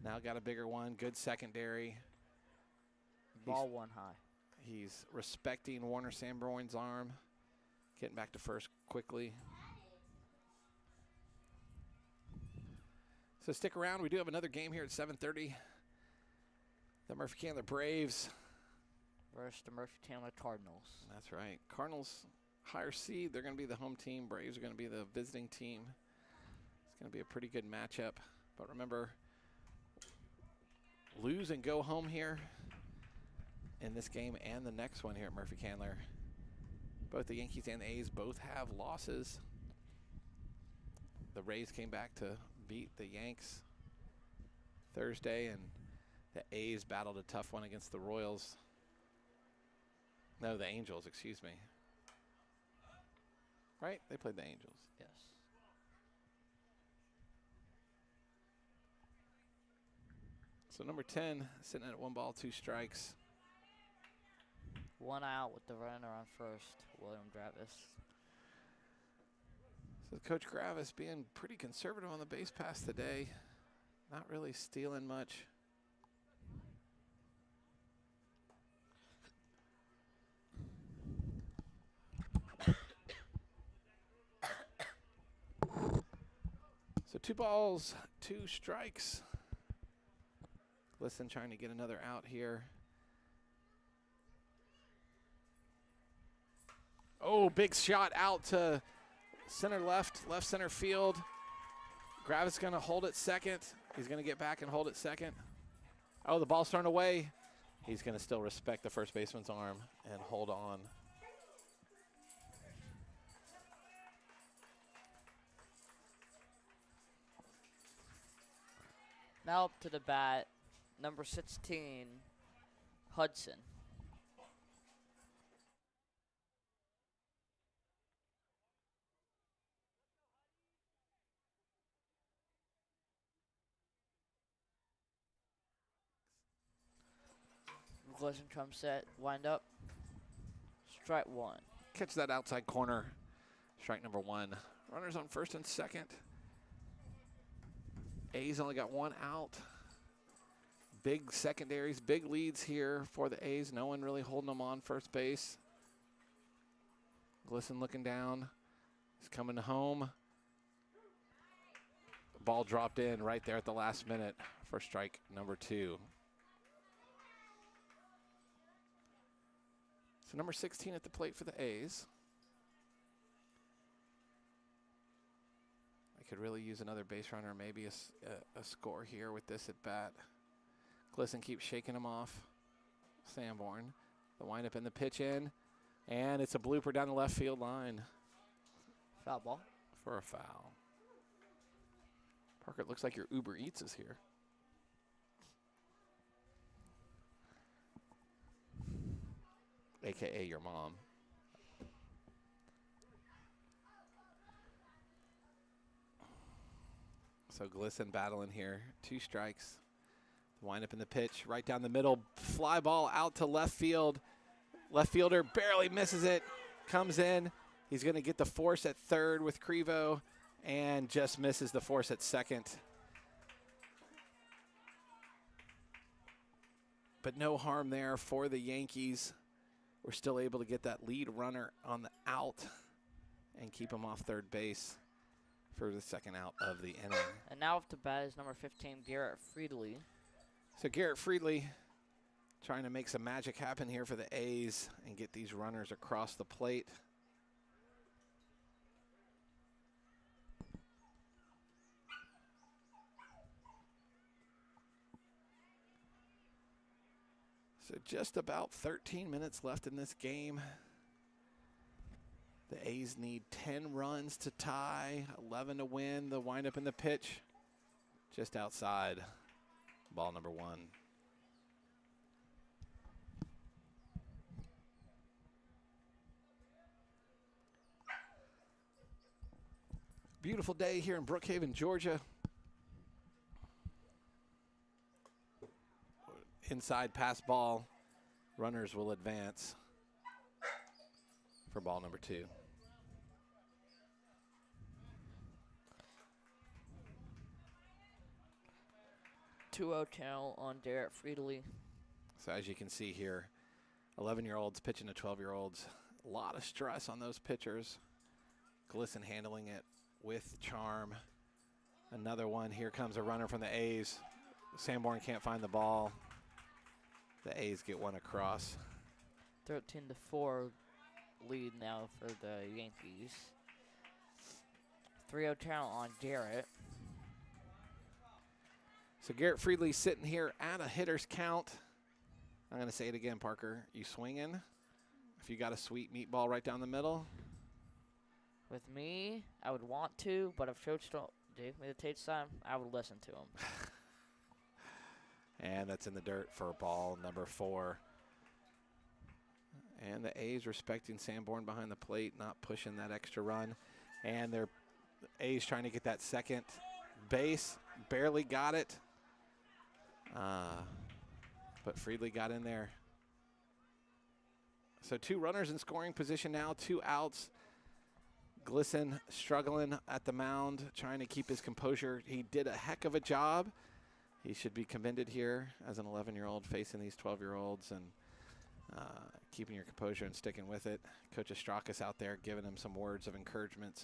Now got a bigger one. Good secondary. Ball one high. He's respecting Warner Sanborn's arm. Getting back to first quickly. So stick around. We do have another game here at 7:30. The Murphey Candler Braves versus the Murphey Candler Cardinals. That's right. Cardinals, higher seed. They're going to be the home team. Braves are going to be the visiting team. It's going to be a pretty good matchup. But remember, lose and go home here in this game and the next one here at Murphey Candler. Both the Yankees and the A's both have losses. The Rays came back to beat the Yanks Thursday, and the A's battled a tough one against the Royals. No, the Angels, excuse me. Right? They played the Angels. Yes. So number 10 sitting at 1 ball, 2 strikes. 1 out with the runner on first, William Gravis. So Coach Gravis being pretty conservative on the base pass today. Not really stealing much. So 2 balls, 2 strikes. Glisson trying to get another out here. Oh, big shot out to center left center field. Gravis going to hold it second. He's going to get back and hold it second. Oh, the ball's thrown away. He's going to still respect the first baseman's arm and hold on. Now up to the bat, number 16, Hudson. Glisson comes set, wind up, strike 1. Catch that outside corner. Strike number 1. Runners on first and second. A's only got 1 out. Big secondaries, big leads here for the A's. No one really holding them on first base. Glisson looking down. He's coming home. Ball dropped in right there at the last minute for strike number 2. So number 16 at the plate for the A's. I could really use another base runner, maybe a score here with this at bat. Glisson keeps shaking him off. Sanborn, the windup and the pitch in, and it's a blooper down the left field line. Foul ball. For a foul. Parker, it looks like your Uber Eats is here. AKA your mom. So Glisson battling here. 2 strikes. Wind up in the pitch. Right down the middle. Fly ball out to left field. Left fielder barely misses it. Comes in. He's going to get the force at third with Crevo and just misses the force at second. But no harm there for the Yankees. We're still able to get that lead runner on the out and keep him off third base for the second out of the inning. And now up to bat is number 15, Garrett Friedley. So Garrett Friedley trying to make some magic happen here for the A's and get these runners across the plate. So just about 13 minutes left in this game. The A's need 10 runs to tie, 11 to win. The windup in the pitch just outside. Ball number 1. Beautiful day here in Brookhaven, Georgia. Inside pass ball. Runners will advance for ball number 2. 2-0 count on Derek Friedley. So as you can see here, 11-year-olds pitching to 12-year-olds. A lot of stress on those pitchers. Glisson handling it with charm. Another one. Here comes a runner from the A's. Sanborn can't find the ball. The A's get one across. 13-4 lead now for the Yankees. 3-0 count on Garrett. So Garrett Friedley sitting here at a hitter's count. I'm going to say it again, Parker. You swinging? If you got a sweet meatball right down the middle. With me, I would want to, but if Coach gave me the taste time, I would listen to him. And that's in the dirt for ball number 4. And the A's respecting Sanborn behind the plate, not pushing that extra run. And the A's trying to get that second base. Barely got it. But Friedley got in there. So 2 runners in scoring position now, 2 outs. Glisson struggling at the mound, trying to keep his composure. He did a heck of a job. He should be commended here as an 11-year-old facing these 12-year-olds and keeping your composure and sticking with it. Coach Estrakis out there giving him some words of encouragement,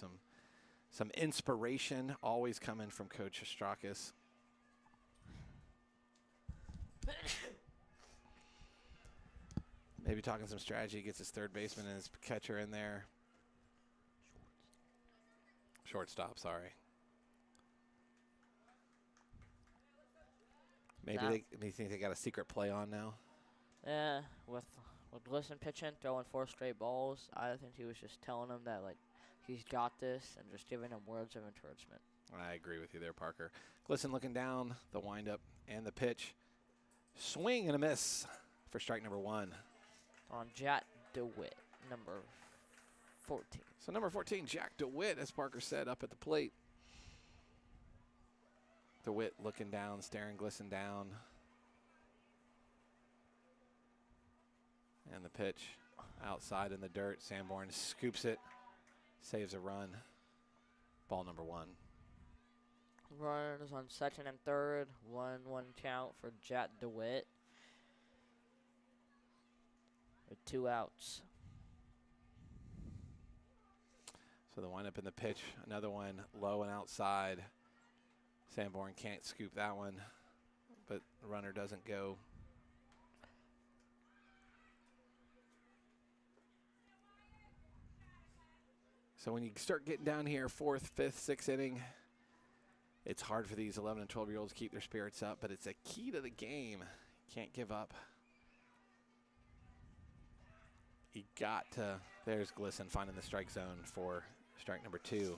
some inspiration always coming from Coach Estrakis. Maybe talking some strategy, gets his third baseman and his catcher in there. Shortstop, sorry. Maybe they think they got a secret play on now. Yeah, with Glisson pitching, throwing 4 straight balls, I think he was just telling him that, like, he's got this and just giving him words of encouragement. I agree with you there, Parker. Glisson looking down, the windup and the pitch. Swing and a miss for strike number 1. On Jack DeWitt, number 14. So number 14, Jack DeWitt, as Parker said, up at the plate. DeWitt looking down, staring Glisson down. And the pitch outside in the dirt. Sanborn scoops it, saves a run. Ball number 1. Runners on second and third. 1-1 count for Jack DeWitt. With 2 outs. So the windup in the pitch, another one low and outside. Sanborn can't scoop that one, but the runner doesn't go. So when you start getting down here, 4th, 5th, 6th inning, it's hard for these 11 and 12-year-olds to keep their spirits up, but it's a key to the game. Can't give up. You got to, there's Glisson finding the strike zone for strike number 2.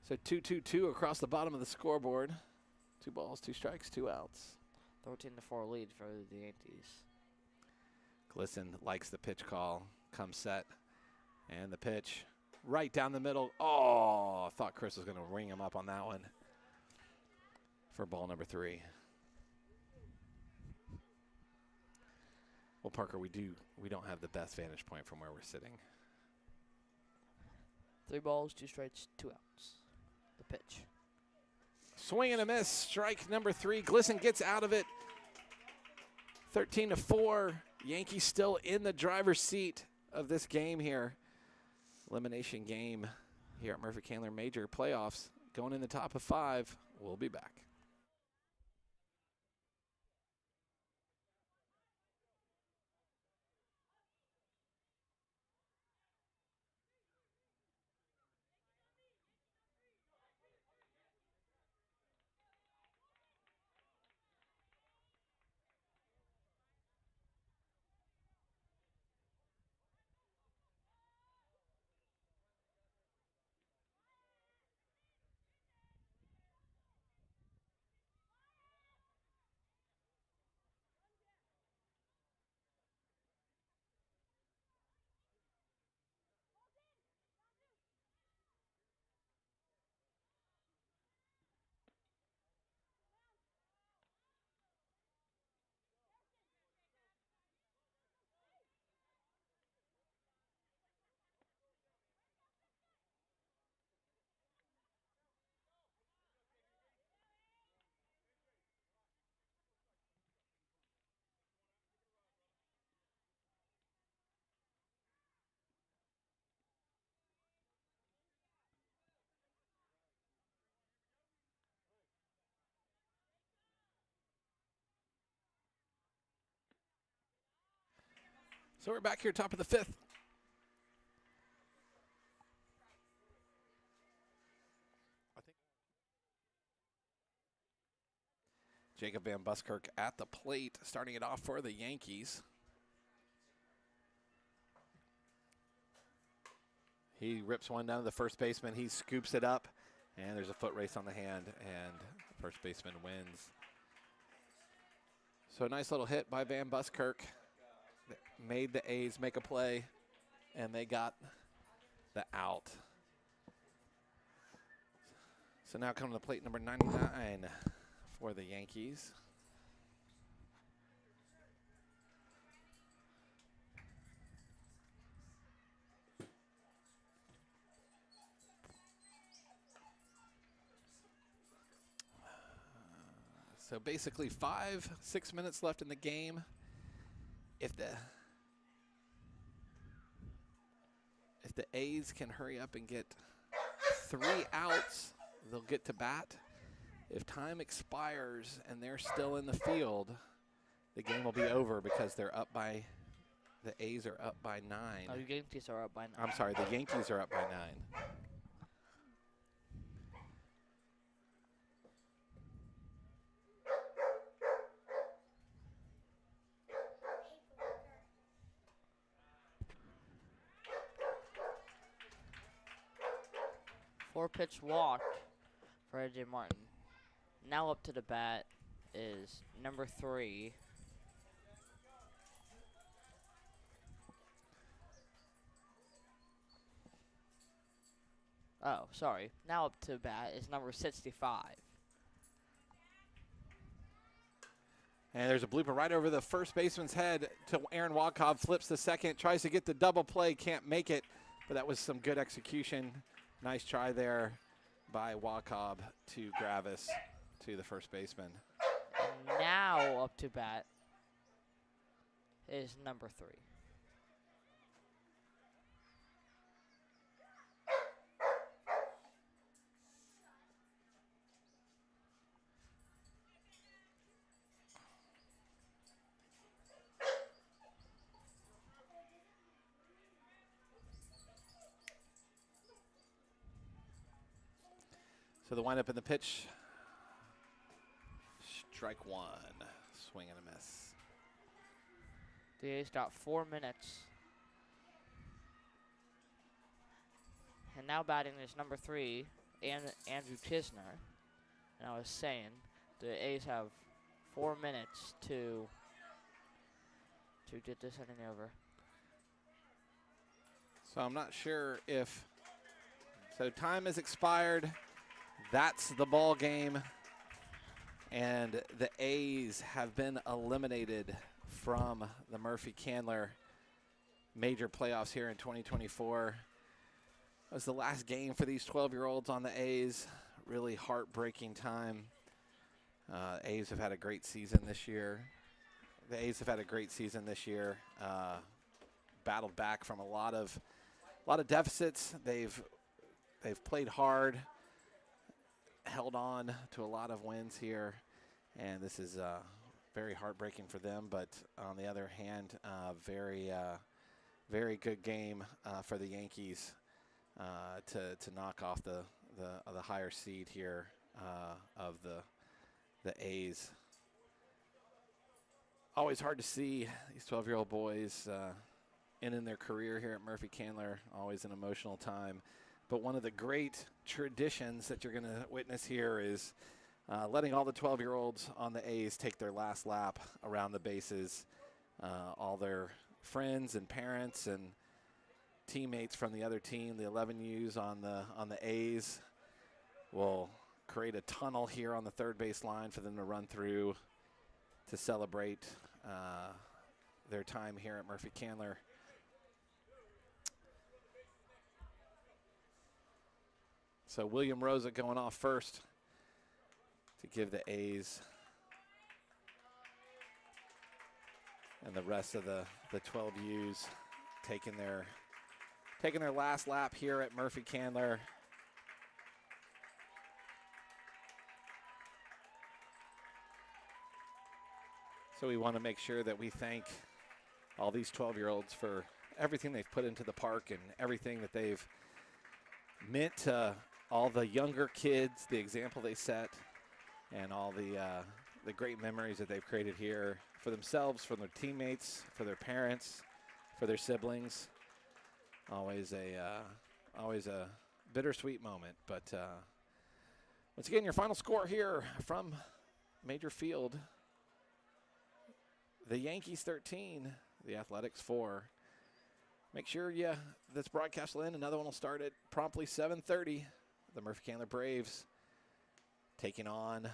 So 2-2-2 across the bottom of the scoreboard. 2 balls, 2 strikes, 2 outs. 13-4 lead for the Yankees. Glisson likes the pitch call, comes set, and the pitch right down the middle. Oh, I thought Chris was going to ring him up on that one for ball number 3. Well, Parker, we don't have the best vantage point from where we're sitting. 3 balls, 2 strikes, 2 outs. The pitch. Swing and a miss. Strike number 3. Glisson gets out of it. 13-4. Yankees still in the driver's seat of this game here. Elimination game here at Murphey Candler Major Playoffs. Going in the top of 5. We'll be back. So we're back here, top of the 5th. Jacob Van Buskirk at the plate, starting it off for the Yankees. He rips one down to the first baseman. He scoops it up, and there's a foot race on the hand, and the first baseman wins. So a nice little hit by Van Buskirk. Made the A's make a play, and they got the out. So now coming to plate number 99 for the Yankees. So basically 5-6 minutes left in the game. If the A's can hurry up and get 3 outs, they'll get to bat. If time expires and they're still in the field, the game will be over because they're up by, the A's are up by 9. Oh, the Yankees are up by 9. I'm sorry, the Yankees are up by 9. Four-pitch walk for A.J. Martin. Now up to the bat is number 3. Oh, sorry. Now up to bat is number 65. And there's a blooper right over the first baseman's head to Aaron Wacob. Flips the second, tries to get the double play, can't make it. But that was some good execution. Nice try there by Wacob to Gravis, to the first baseman. And now up to bat is number 3. So the windup in the pitch. Strike 1. Swing and a miss. The A's got 4 minutes. And now batting is number 3, Andrew Kisner. And I was saying, the A's have 4 minutes to get this inning over. So I'm not sure if, so time has expired. That's the ball game. And the A's have been eliminated from the Murphey Candler major playoffs here in 2024. It was the last game for these 12-year-olds on the A's. Really heartbreaking time. A's have had a great season this year. The A's have had a great season this year. Battled back from a lot of deficits. They've played hard, held on to a lot of wins here, and this is very heartbreaking for them. But on the other hand, very good game for the Yankees to knock off the higher seed here of the A's. Always hard to see these 12-year-old boys ending their career here at Murphey Candler. Always an emotional time. But one of the great traditions that you're going to witness here is letting all the 12-year-olds on the A's take their last lap around the bases. All their friends and parents and teammates from the other team, the 11U's on the A's, will create a tunnel here on the third base line for them to run through to celebrate their time here at Murphey Candler. So William Rosa going off first to give the A's and the rest of the 12U's taking their last lap here at Murphey Candler. So we want to make sure that we thank all these 12-year-olds for everything they've put into the park and everything that they've meant to all the younger kids, the example they set, and all the great memories that they've created here for themselves, for their teammates, for their parents, for their siblings. Always a bittersweet moment. But once again, your final score here from Major Field: the Yankees 13, the Athletics 4. Make sure this broadcast will end. Another one will start at promptly 7:30. The Murphey Candler Braves taking on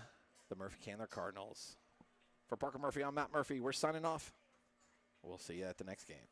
the Murphey Candler Cardinals. For Parker Murphy, I'm Matt Murphy. We're signing off. We'll see you at the next game.